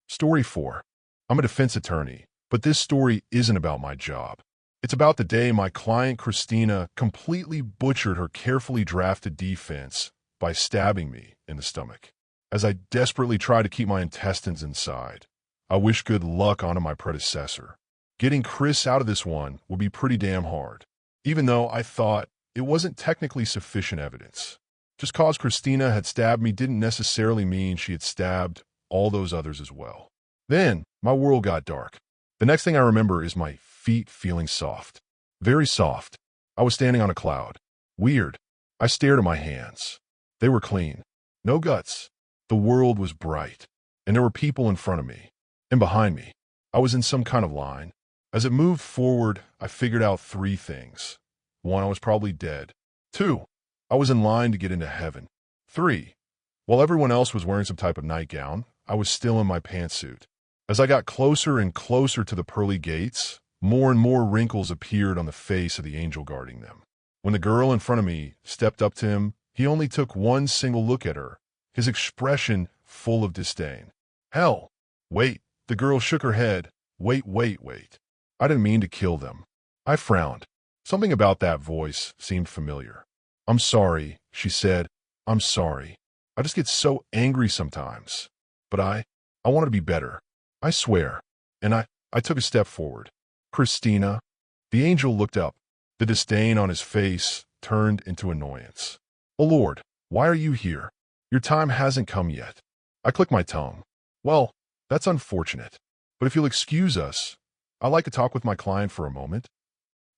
Story 4. I'm a defense attorney, but this story isn't about my job. It's about the day my client Christina completely butchered her carefully drafted defense by stabbing me in the stomach. As I desperately try to keep my intestines inside, I wish good luck onto my predecessor. Getting Chris out of this one would be pretty damn hard, even though I thought it wasn't technically sufficient evidence. Just cause Christina had stabbed me didn't necessarily mean she had stabbed all those others as well. Then, my world got dark. The next thing I remember is my feet feeling soft. Very soft. I was standing on a cloud. Weird. I stared at my hands. They were clean. No guts. The world was bright. And there were people in front of me. And behind me. I was in some kind of line. As it moved forward, I figured out 3 things. 1, I was probably dead. 2, I was in line to get into heaven. 3, while everyone else was wearing some type of nightgown, I was still in my pantsuit. As I got closer and closer to the pearly gates, more and more wrinkles appeared on the face of the angel guarding them. When the girl in front of me stepped up to him, he only took one single look at her, his expression full of disdain. Hell! Wait! The girl shook her head. Wait. I didn't mean to kill them. I frowned. Something about that voice seemed familiar. I'm sorry, she said. I'm sorry. I just get so angry sometimes. But I want to be better. I swear. And I took a step forward. Christina. The angel looked up. The disdain on his face turned into annoyance. Oh Lord, why are you here? Your time hasn't come yet. I clicked my tongue. Well, that's unfortunate. But if you'll excuse us, I'd like to talk with my client for a moment.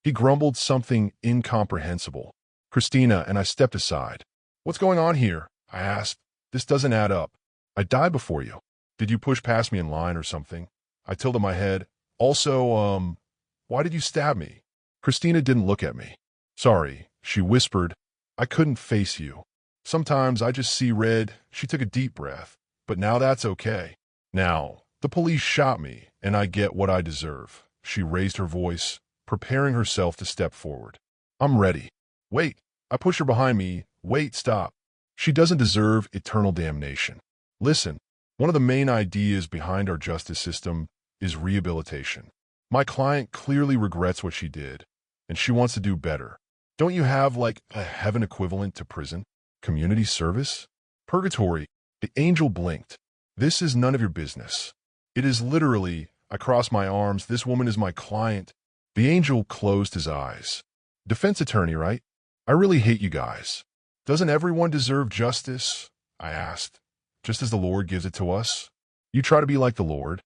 He grumbled something incomprehensible. Christina and I stepped aside. What's going on here? I asked. This doesn't add up. I died before you. Did you push past me in line or something? I tilted my head. Also, why did you stab me? Christina didn't look at me. Sorry, she whispered. I couldn't face you. Sometimes I just see red. She took a deep breath. But now that's okay. Now, the police shot me, and I get what I deserve. She raised her voice, preparing herself to step forward. I'm ready. Wait. I push her behind me. Wait, stop. She doesn't deserve eternal damnation. Listen, one of the main ideas behind our justice system is rehabilitation. My client clearly regrets what she did, and she wants to do better. Don't you have, like, a heaven equivalent to prison? Community service? Purgatory? The angel blinked. This is none of your business. It is literally, I cross my arms, this woman is my client. The angel closed his eyes. Defense attorney, right? I really hate you guys. Doesn't everyone deserve justice? I asked. Just as the Lord gives it to us? You try to be like the Lord.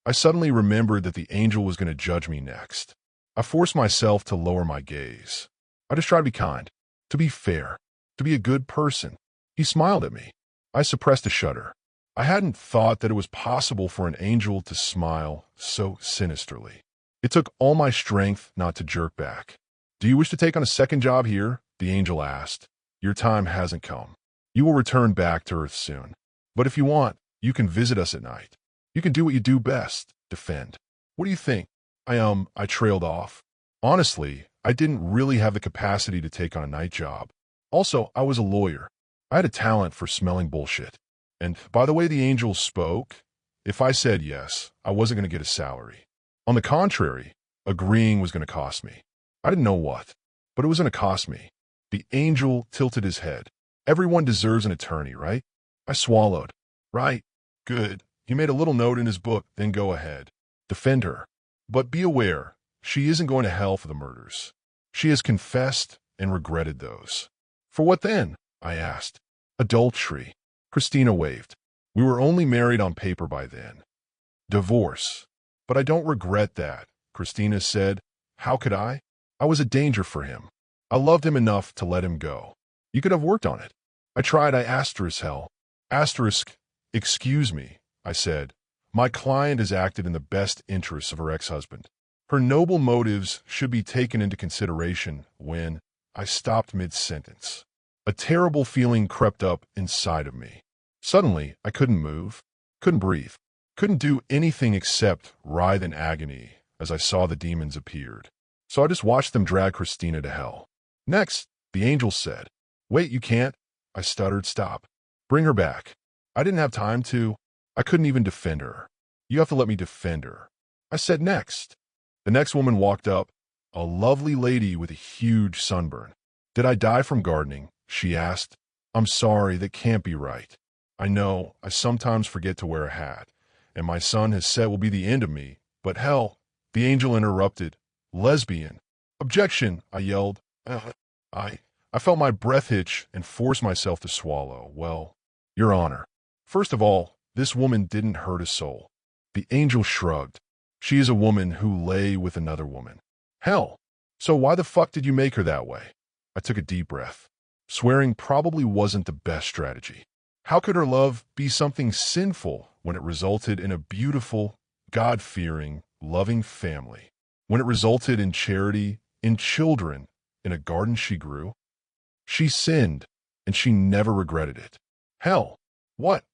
I suddenly remembered that the angel was going to judge me next. I forced myself to lower my gaze. I just tried to be kind, to be fair, to be a good person. He smiled at me. I suppressed a shudder. I hadn't thought that it was possible for an angel to smile so sinisterly. It took all my strength not to jerk back. Do you wish to take on a second job here? The angel asked. Your time hasn't come. You will return back to Earth soon. But if you want, you can visit us at night. You can do what you do best, defend. What do you think? I trailed off. Honestly, I didn't really have the capacity to take on a night job. Also, I was a lawyer. I had a talent for smelling bullshit. And by the way the angel spoke, if I said yes, I wasn't going to get a salary. On the contrary, agreeing was going to cost me. I didn't know what, but it was going to cost me. The angel tilted his head. Everyone deserves an attorney, right? I swallowed. Right. Good. He made a little note in his book, then go ahead. Defend her. But be aware, she isn't going to hell for the murders. She has confessed and regretted those. For what then? I asked. Adultery. Christina waved. We were only married on paper by then. Divorce. But I don't regret that, Christina said. How could I? I was a danger for him. I loved him enough to let him go. You could have worked on it. I tried. I asterisk hell. Asterisk, excuse me, I said. My client has acted in the best interests of her ex-husband. Her noble motives should be taken into consideration when I stopped mid-sentence. A terrible feeling crept up inside of me. Suddenly, I couldn't move, couldn't breathe, couldn't do anything except writhe in agony as I saw the demons appeared. So I just watched them drag Christina to hell. Next, the angel said, "Wait, you can't." I stuttered. "Stop. Bring her back." I didn't have time to. I couldn't even defend her. "You have to let me defend her." I said next. The next woman walked up, a lovely lady with a huge sunburn. "Did I die from gardening?" she asked. "I'm sorry, that can't be right. I know, I sometimes forget to wear a hat, and my son has said will be the end of me, but hell," the angel interrupted. "Lesbian." "Objection," I yelled. I felt my breath hitch and forced myself to swallow. "Well, Your Honor, first of all, this woman didn't hurt a soul." The angel shrugged. "She is a woman who lay with another woman." "Hell, so why the fuck did you make her that way?" I took a deep breath. Swearing probably wasn't the best strategy. How could her love be something sinful when it resulted in a beautiful, God-fearing, loving family? When it resulted in charity, in children, in a garden she grew? She sinned, and she never regretted it. Hell, what?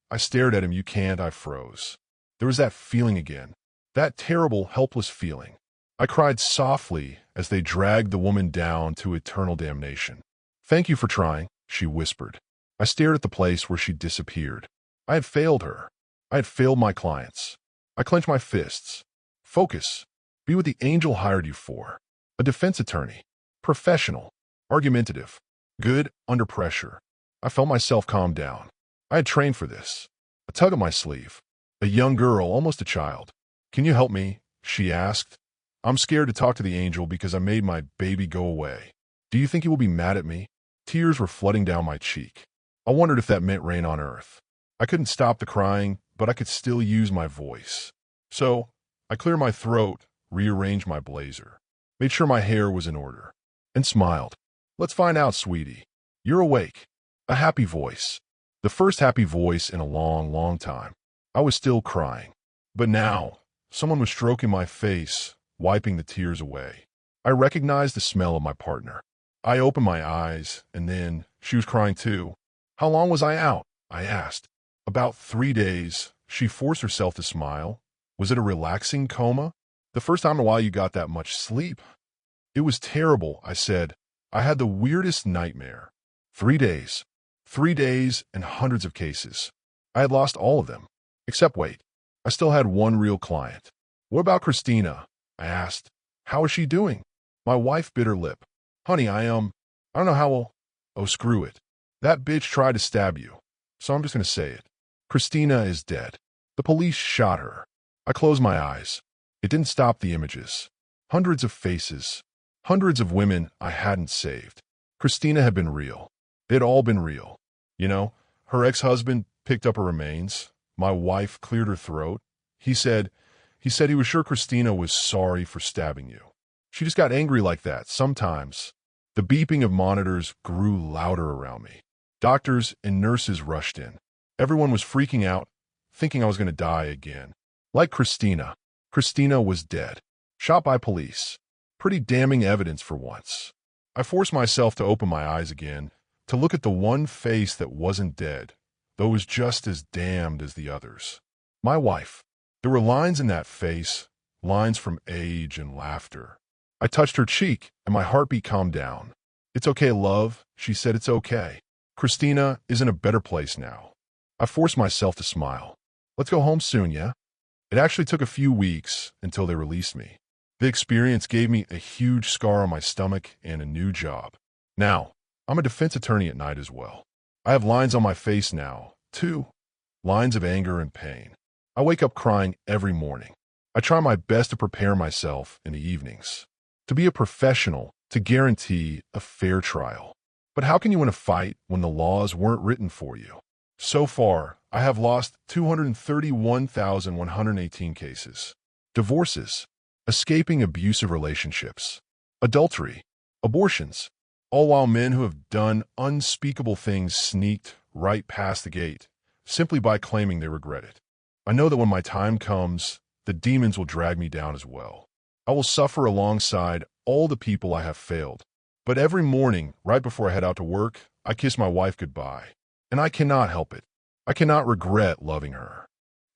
I stared at him. "You can't." I froze. There was that feeling again. That terrible, helpless feeling. I cried softly as they dragged the woman down to eternal damnation. "Thank you for trying," she whispered. I stared at the place where she disappeared. I had failed her. I had failed my clients. I clenched my fists. Focus. Be what the angel hired you for. A defense attorney. Professional. Argumentative. Good under pressure. I felt myself calm down. I had trained for this. A tug at my sleeve. A young girl, almost a child. "Can you help me?" she asked. "I'm scared to talk to the angel because I made my baby go away. Do you think he will be mad at me?" Tears were flooding down my cheek. I wondered if that meant rain on earth. I couldn't stop the crying, but I could still use my voice. So I cleared my throat, rearranged my blazer, made sure my hair was in order, and smiled. "Let's find out, sweetie. You're awake." A happy voice. The first happy voice in a long, long time. I was still crying. But now, someone was stroking my face, wiping the tears away. I recognized the smell of my partner. I opened my eyes, and then she was crying too. "How long was I out?" I asked. "About 3 days." She forced herself to smile. "Was it a relaxing coma? The first time in a while you got that much sleep?" "It was terrible," I said. "I had the weirdest nightmare." 3 days. 3 days and hundreds of cases. I had lost all of them. Except wait, I still had one real client. "What about Christina?" I asked. "How is she doing?" My wife bit her lip. "Honey, I don't know how we'll—" "Oh, screw it. That bitch tried to stab you. So I'm just going to say it. Christina is dead. The police shot her." I closed my eyes. It didn't stop the images. Hundreds of faces. Hundreds of women I hadn't saved. Christina had been real. They had all been real. You know, her ex-husband picked up her remains. My wife cleared her throat. He said he was sure Christina was sorry for stabbing you. She just got angry like that sometimes. The beeping of monitors grew louder around me. Doctors and nurses rushed in. Everyone was freaking out, thinking I was going to die again. Like Christina. Christina was dead. Shot by police. Pretty damning evidence for once. I forced myself to open my eyes again, to look at the one face that wasn't dead, though was just as damned as the others. My wife. There were lines in that face, lines from age and laughter. I touched her cheek, and my heartbeat calmed down. "It's okay, love," she said. "It's okay. Christina is in a better place now." I forced myself to smile. "Let's go home soon, yeah?" It actually took a few weeks until they released me. The experience gave me a huge scar on my stomach and a new job. Now, I'm a defense attorney at night as well. I have lines on my face now, too. Lines of anger and pain. I wake up crying every morning. I try my best to prepare myself in the evenings. To be a professional, to guarantee a fair trial. But how can you win a fight when the laws weren't written for you? So far, I have lost 231,118 cases. Divorces, escaping abusive relationships, adultery, abortions, all while men who have done unspeakable things sneaked right past the gate, simply by claiming they regret it. I know that when my time comes, the demons will drag me down as well. I will suffer alongside all the people I have failed. But every morning, right before I head out to work, I kiss my wife goodbye. And I cannot help it. I cannot regret loving her.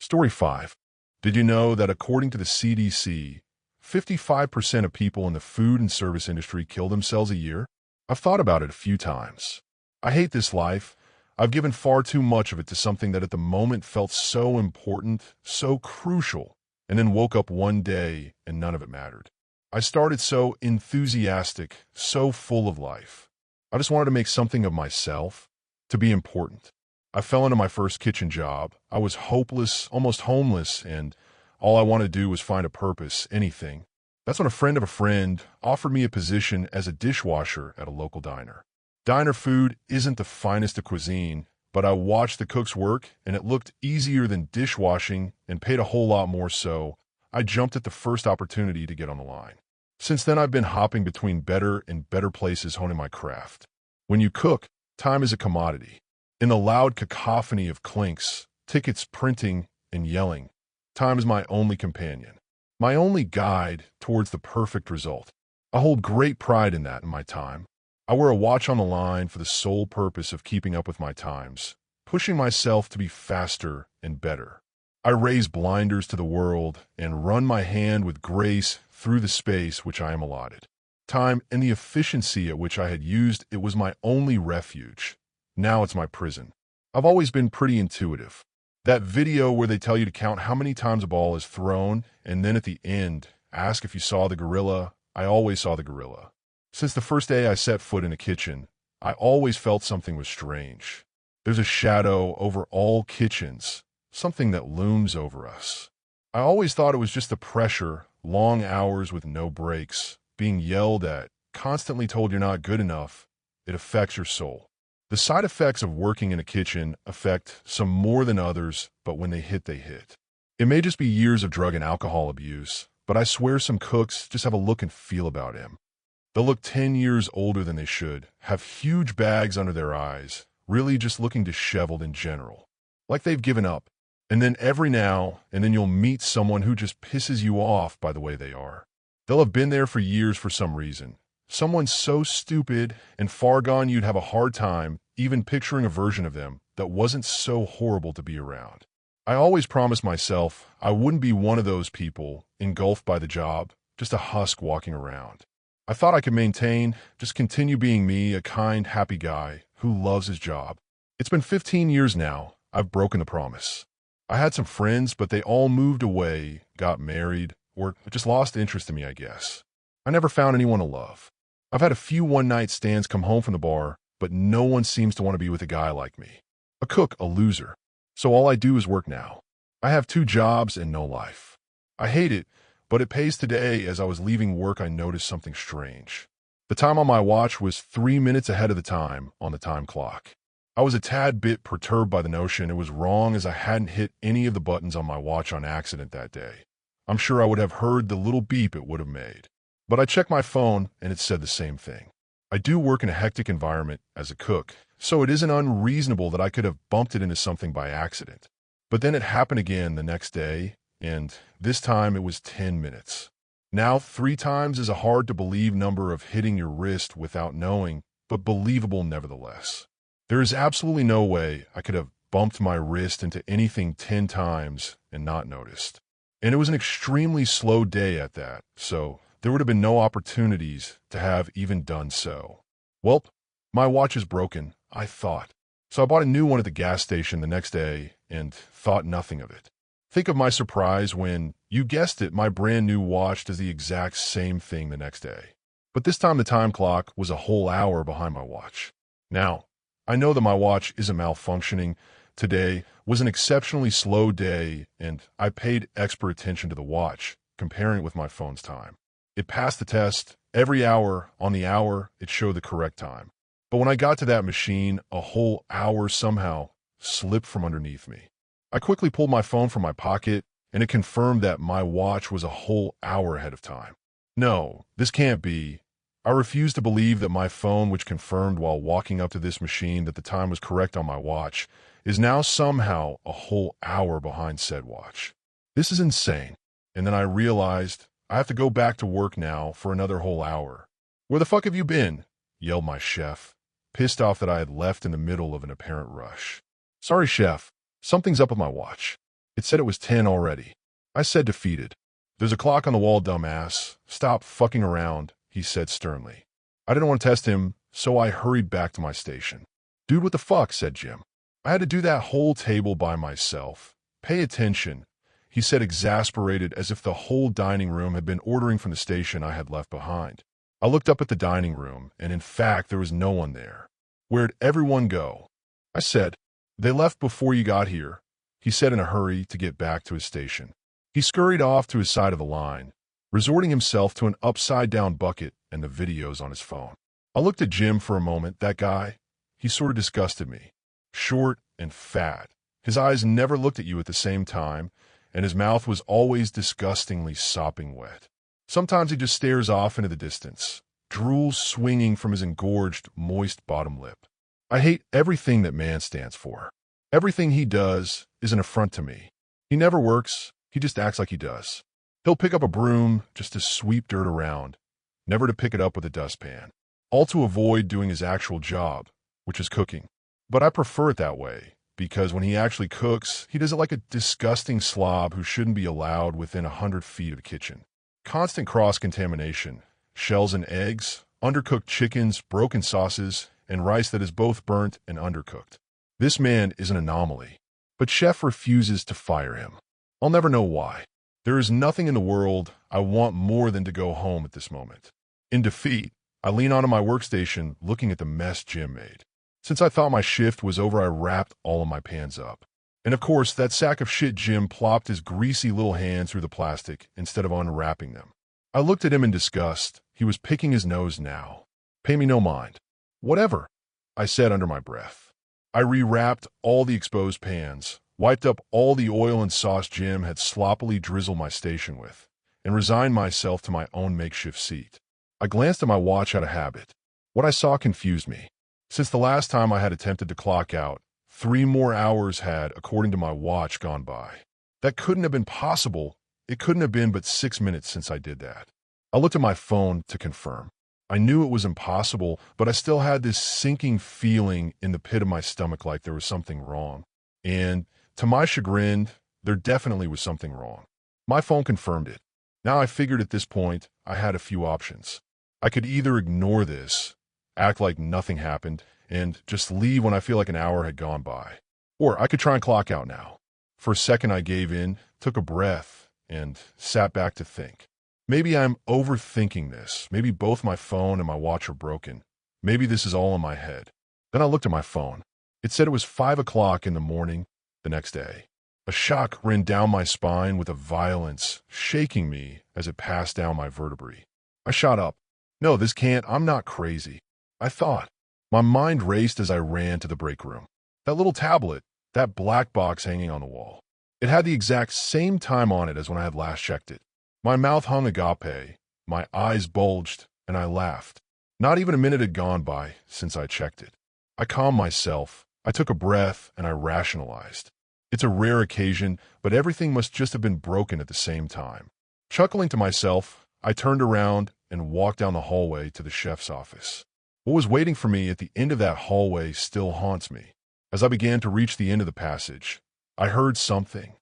Story 5. Did you know that according to the CDC, 55% of people in the food and service industry kill themselves a year? I've thought about it a few times. I hate this life. I've given far too much of it to something that at the moment felt so important, so crucial, and then woke up one day and none of it mattered. I started so enthusiastic, so full of life. I just wanted to make something of myself, to be important. I fell into my first kitchen job. I was hopeless, almost homeless, and all I wanted to do was find a purpose, anything. That's when a friend of a friend offered me a position as a dishwasher at a local diner. Diner food isn't the finest of cuisine, but I watched the cooks work, and it looked easier than dishwashing and paid a whole lot more, so I jumped at the first opportunity to get on the line. Since then, I've been hopping between better and better places honing my craft. When you cook, time is a commodity. In the loud cacophony of clinks, tickets printing, and yelling, time is my only companion, my only guide towards the perfect result. I hold great pride in that in my time. I wear a watch on the line for the sole purpose of keeping up with my times, pushing myself to be faster and better. I raise blinders to the world and run my hand with grace through the space which I am allotted. Time and the efficiency at which I had used it was my only refuge. Now it's my prison. I've always been pretty intuitive. That video where they tell you to count how many times a ball is thrown and then at the end, ask if you saw the gorilla, I always saw the gorilla. Since the first day I set foot in a kitchen, I always felt something was strange. There's a shadow over all kitchens, something that looms over us. I always thought it was just the pressure, long hours with no breaks, being yelled at, constantly told you're not good enough. It affects your soul. The side effects of working in a kitchen affect some more than others, but when they hit, they hit. It may just be years of drug and alcohol abuse, but I swear some cooks just have a look and feel about him. They'll look 10 years older than they should, have huge bags under their eyes, really just looking disheveled in general, like they've given up. And then every now and then you'll meet someone who just pisses you off by the way they are. They'll have been there for years for some reason. Someone so stupid and far gone you'd have a hard time even picturing a version of them that wasn't so horrible to be around. I always promised myself I wouldn't be one of those people engulfed by the job, just a husk walking around. I thought I could maintain, just continue being me, a kind, happy guy who loves his job. It's been 15 years now. I've broken the promise. I had some friends, but they all moved away, got married, or just lost interest in me, I guess. I never found anyone to love. I've had a few one-night stands come home from the bar, but no one seems to want to be with a guy like me. A cook, a loser. So all I do is work now. I have 2 jobs and no life. I hate it, but it pays today. As I was leaving work, I noticed something strange. The time on my watch was 3 minutes ahead of the time on the time clock. I was a tad bit perturbed by the notion it was wrong, as I hadn't hit any of the buttons on my watch on accident that day. I'm sure I would have heard the little beep it would have made. But I checked my phone and it said the same thing. I do work in a hectic environment as a cook, so it isn't unreasonable that I could have bumped it into something by accident. But then it happened again the next day, and this time it was 10 minutes. Now 3 times is a hard-to-believe number of hitting your wrist without knowing, but believable nevertheless. There is absolutely no way I could have bumped my wrist into anything 10 times and not noticed. And it was an extremely slow day at that, so there would have been no opportunities to have even done so. Welp, my watch is broken, I thought. So I bought a new one at the gas station the next day and thought nothing of it. Think of my surprise when, you guessed it, my brand new watch does the exact same thing the next day. But this time the time clock was a whole hour behind my watch. Now, I know that my watch isn't malfunctioning. Today was an exceptionally slow day, and I paid expert attention to the watch, comparing it with my phone's time. It passed the test. Every hour on the hour, it showed the correct time. But when I got to that machine, a whole hour somehow slipped from underneath me. I quickly pulled my phone from my pocket, and it confirmed that my watch was a whole hour ahead of time. No, this can't be. I refuse to believe that my phone, which confirmed while walking up to this machine that the time was correct on my watch, is now somehow a whole hour behind said watch. This is insane. And then I realized I have to go back to work now for another whole hour. "Where the fuck have you been?" yelled my chef, pissed off that I had left in the middle of an apparent rush. "Sorry, chef. Something's up with my watch. It said it was 10 already." I said, defeated. "There's a clock on the wall, dumbass. Stop fucking around," he said sternly. I didn't want to test him, so I hurried back to my station. "Dude, what the fuck?" said Jim. "I had to do that whole table by myself. Pay attention," he said, exasperated, as if the whole dining room had been ordering from the station I had left behind. I looked up at the dining room, and in fact, there was no one there. "Where'd everyone go?" I said. "They left before you got here," he said in a hurry to get back to his station. He scurried off to his side of the line, resorting himself to an upside-down bucket and the videos on his phone. I looked at Jim for a moment. That guy, he sort of disgusted me. Short and fat. His eyes never looked at you at the same time, and his mouth was always disgustingly sopping wet. Sometimes he just stares off into the distance, drool swinging from his engorged, moist bottom lip. I hate everything that man stands for. Everything he does is an affront to me. He never works, he just acts like he does. He'll pick up a broom just to sweep dirt around, never to pick it up with a dustpan, all to avoid doing his actual job, which is cooking. But I prefer it that way, because when he actually cooks, he does it like a disgusting slob who shouldn't be allowed within 100 feet of the kitchen. Constant cross-contamination, shells and eggs, undercooked chickens, broken sauces, and rice that is both burnt and undercooked. This man is an anomaly, but Chef refuses to fire him. I'll never know why. There is nothing in the world I want more than to go home at this moment. In defeat, I lean onto my workstation looking at the mess Jim made. Since I thought my shift was over, I wrapped all of my pans up. And of course, that sack of shit Jim plopped his greasy little hand through the plastic instead of unwrapping them. I looked at him in disgust. He was picking his nose now. "Pay me no mind." "Whatever," I said under my breath. I rewrapped all the exposed pans, wiped up all the oil and sauce Jim had sloppily drizzled my station with, and resigned myself to my own makeshift seat. I glanced at my watch out of habit. What I saw confused me. Since the last time I had attempted to clock out, 3 more hours had, according to my watch, gone by. That couldn't have been possible. It couldn't have been but 6 minutes since I did that. I looked at my phone to confirm. I knew it was impossible, but I still had this sinking feeling in the pit of my stomach like there was something wrong. And, to my chagrin, there definitely was something wrong. My phone confirmed it. Now I figured at this point I had a few options. I could either ignore this, act like nothing happened, and just leave when I feel like an hour had gone by. Or I could try and clock out now. For a second I gave in, took a breath, and sat back to think. Maybe I'm overthinking this. Maybe both my phone and my watch are broken. Maybe this is all in my head. Then I looked at my phone. It said it was 5 o'clock in the morning the next day. A shock ran down my spine with a violence, shaking me as it passed down my vertebrae. I shot up. No, this can't. I'm not crazy. I thought. My mind raced as I ran to the break room. That little tablet, that black box hanging on the wall. It had the exact same time on it as when I had last checked it. My mouth hung agape, my eyes bulged, and I laughed. Not even a minute had gone by since I checked it. I calmed myself, I took a breath, and I rationalized. It's a rare occasion, but everything must just have been broken at the same time. Chuckling to myself, I turned around and walked down the hallway to the chef's office. What was waiting for me at the end of that hallway still haunts me. As I began to reach the end of the passage, I heard something.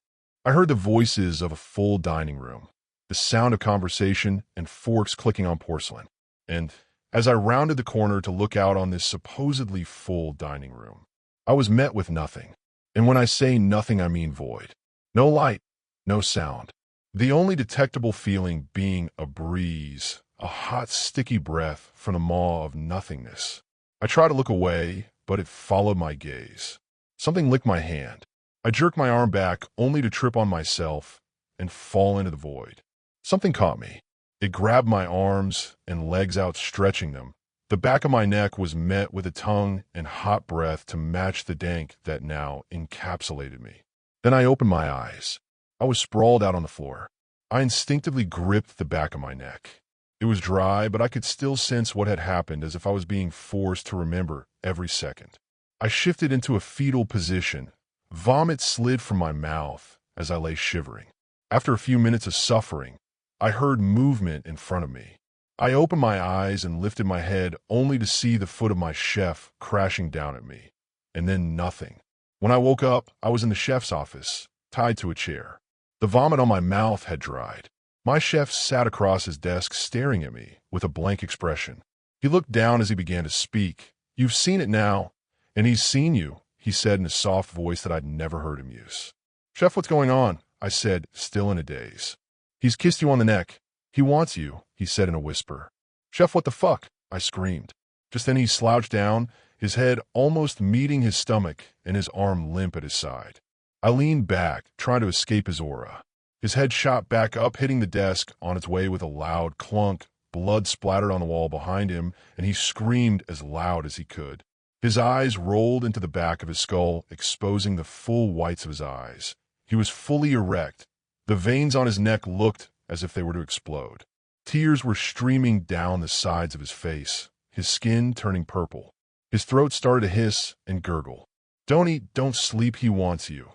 I heard the voices of a full dining room, the sound of conversation and forks clicking on porcelain. And as I rounded the corner to look out on this supposedly full dining room, I was met with nothing. And when I say nothing, I mean void. No light, No sound. The only detectable feeling being a breeze, a hot, sticky breath from the maw of nothingness. I try to look away, but it followed my gaze. Something licked my hand. I jerked my arm back only to trip on myself and fall into the void. Something caught me. It grabbed my arms and legs out, stretching them. The back of my neck was met with a tongue and hot breath to match the dank that now encapsulated me. Then I opened my eyes. I was sprawled out on the floor. I instinctively gripped the back of my neck. It was dry, but I could still sense what had happened, as if I was being forced to remember every second. I shifted into a fetal position. Vomit slid from my mouth as I lay shivering. After a few minutes of suffering, I heard movement in front of me. I opened my eyes and lifted my head only to see the foot of my chef crashing down at me. And then nothing. When I woke up, I was in the chef's office, tied to a chair. The vomit on my mouth had dried. My chef sat across his desk staring at me with a blank expression. He looked down as he began to speak. "You've seen it now, and he's seen you," he said in a soft voice that I'd never heard him use. "Chef, what's going on?" I said, still in a daze. "He's kissed you on the neck. He wants you," he said in a whisper. "Chef, what the fuck?" I screamed. Just then he slouched down, his head almost meeting his stomach and his arm limp at his side. I leaned back, trying to escape his aura. His head shot back up, hitting the desk on its way with a loud clunk. Blood splattered on the wall behind him, and he screamed as loud as he could. His eyes rolled into the back of his skull, exposing the full whites of his eyes. He was fully erect. The veins on his neck looked as if they were to explode. Tears were streaming down the sides of his face, his skin turning purple. His throat started to hiss and gurgle. "Don't eat, don't sleep, he wants you,"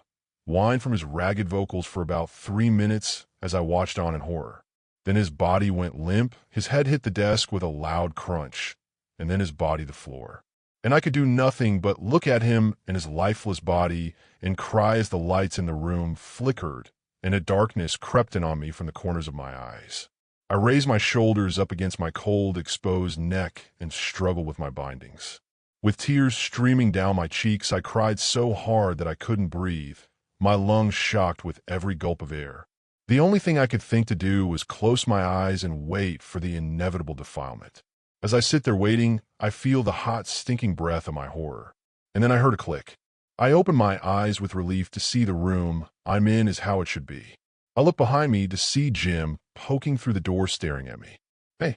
whined from his ragged vocals for about 3 minutes as I watched on in horror. Then his body went limp, his head hit the desk with a loud crunch, and then his body the floor. And I could do nothing but look at him and his lifeless body and cry as the lights in the room flickered and a darkness crept in on me from the corners of my eyes. I raised my shoulders up against my cold, exposed neck and struggled with my bindings. With tears streaming down my cheeks, I cried so hard that I couldn't breathe, my lungs shocked with every gulp of air. The only thing I could think to do was close my eyes and wait for the inevitable defilement. As I sit there waiting, I feel the hot, stinking breath of my horror. And then I heard a click. I opened my eyes with relief to see the room I'm in is how it should be. I looked behind me to see Jim poking through the door staring at me. "Hey,"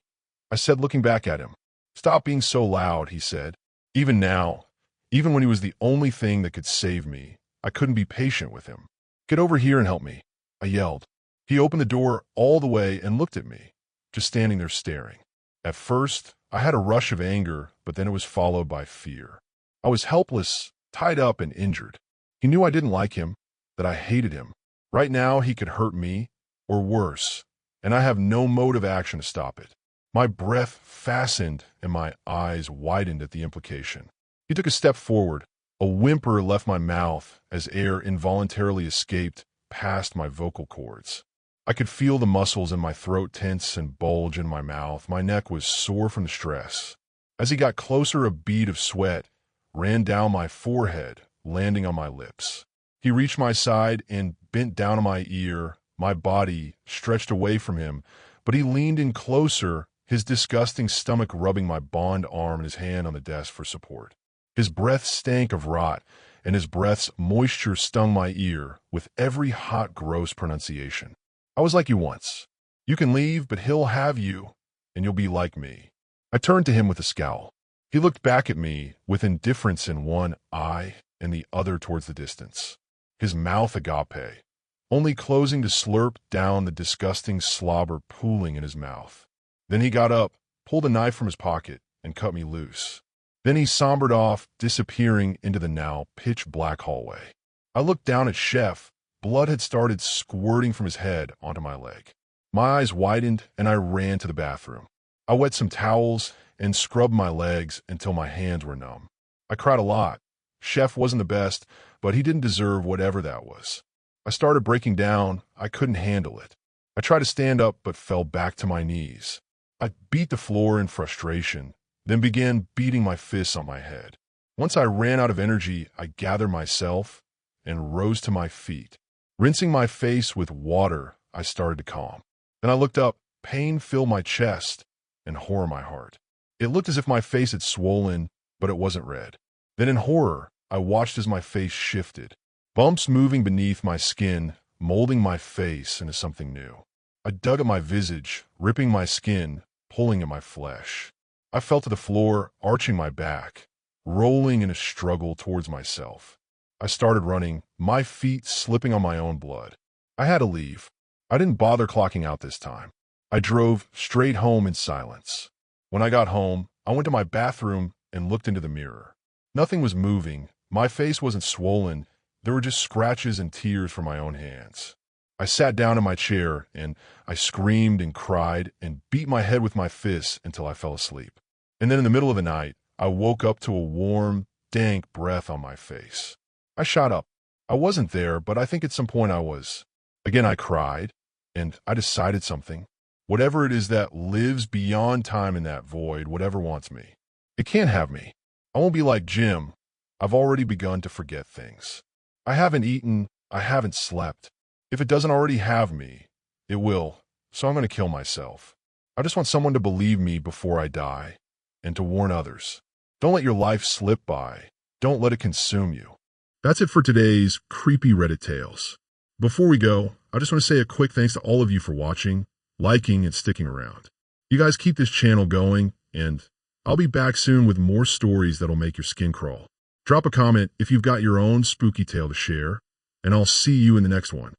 I said, looking back at him. "Stop being so loud," he said. Even now, even when he was the only thing that could save me, I couldn't be patient with him. "Get over here and help me," I yelled. He opened the door all the way and looked at me, just standing there staring. At first, I had a rush of anger, but then it was followed by fear. I was helpless, tied up and injured. He knew I didn't like him, that I hated him. Right now, he could hurt me, or worse, and I have no mode of action to stop it. My breath fastened and my eyes widened at the implication. He took a step forward. A whimper left my mouth as air involuntarily escaped past my vocal cords. I could feel the muscles in my throat tense and bulge in my mouth. My neck was sore from the stress. As he got closer, a bead of sweat ran down my forehead, landing on my lips. He reached my side and bent down on my ear, my body stretched away from him, but he leaned in closer, his disgusting stomach rubbing my bond arm and his hand on the desk for support. His breath stank of rot, and his breath's moisture stung my ear with every hot, gross pronunciation. "I was like you once. You can leave, but he'll have you, and you'll be like me." I turned to him with a scowl. He looked back at me with indifference in one eye and the other towards the distance. His mouth agape, only closing to slurp down the disgusting slobber pooling in his mouth. Then he got up, pulled a knife from his pocket, and cut me loose. Then he sombered off, disappearing into the now pitch-black hallway. I looked down at Chef. Blood had started squirting from his head onto my leg. My eyes widened, and I ran to the bathroom. I wet some towels and scrubbed my legs until my hands were numb. I cried a lot. Chef wasn't the best, but he didn't deserve whatever that was. I started breaking down. I couldn't handle it. I tried to stand up, but fell back to my knees. I beat the floor in frustration, then began beating my fists on my head. Once I ran out of energy, I gathered myself and rose to my feet. Rinsing my face with water, I started to calm. Then I looked up, pain filled my chest, and horror my heart. It looked as if my face had swollen, but it wasn't red. Then in horror, I watched as my face shifted, bumps moving beneath my skin, molding my face into something new. I dug at my visage, ripping my skin, pulling at my flesh. I fell to the floor, arching my back, rolling in a struggle towards myself. I started running, my feet slipping on my own blood. I had to leave. I didn't bother clocking out this time. I drove straight home in silence. When I got home, I went to my bathroom and looked into the mirror. Nothing was moving. My face wasn't swollen. There were just scratches and tears from my own hands. I sat down in my chair and I screamed and cried and beat my head with my fists until I fell asleep. And then in the middle of the night, I woke up to a warm, dank breath on my face. I shot up. I wasn't there, but I think at some point I was. Again, I cried, and I decided something. Whatever it is that lives beyond time in that void, whatever wants me, it can't have me. I won't be like Jim. I've already begun to forget things. I haven't eaten. I haven't slept. If it doesn't already have me, it will, so I'm going to kill myself. I just want someone to believe me before I die, and to warn others. Don't let your life slip by. Don't let it consume you. That's it for today's creepy Reddit tales. Before we go, I just want to say a quick thanks to all of you for watching, liking, and sticking around. You guys keep this channel going, and I'll be back soon with more stories that'll make your skin crawl. Drop a comment if you've got your own spooky tale to share, and I'll see you in the next one.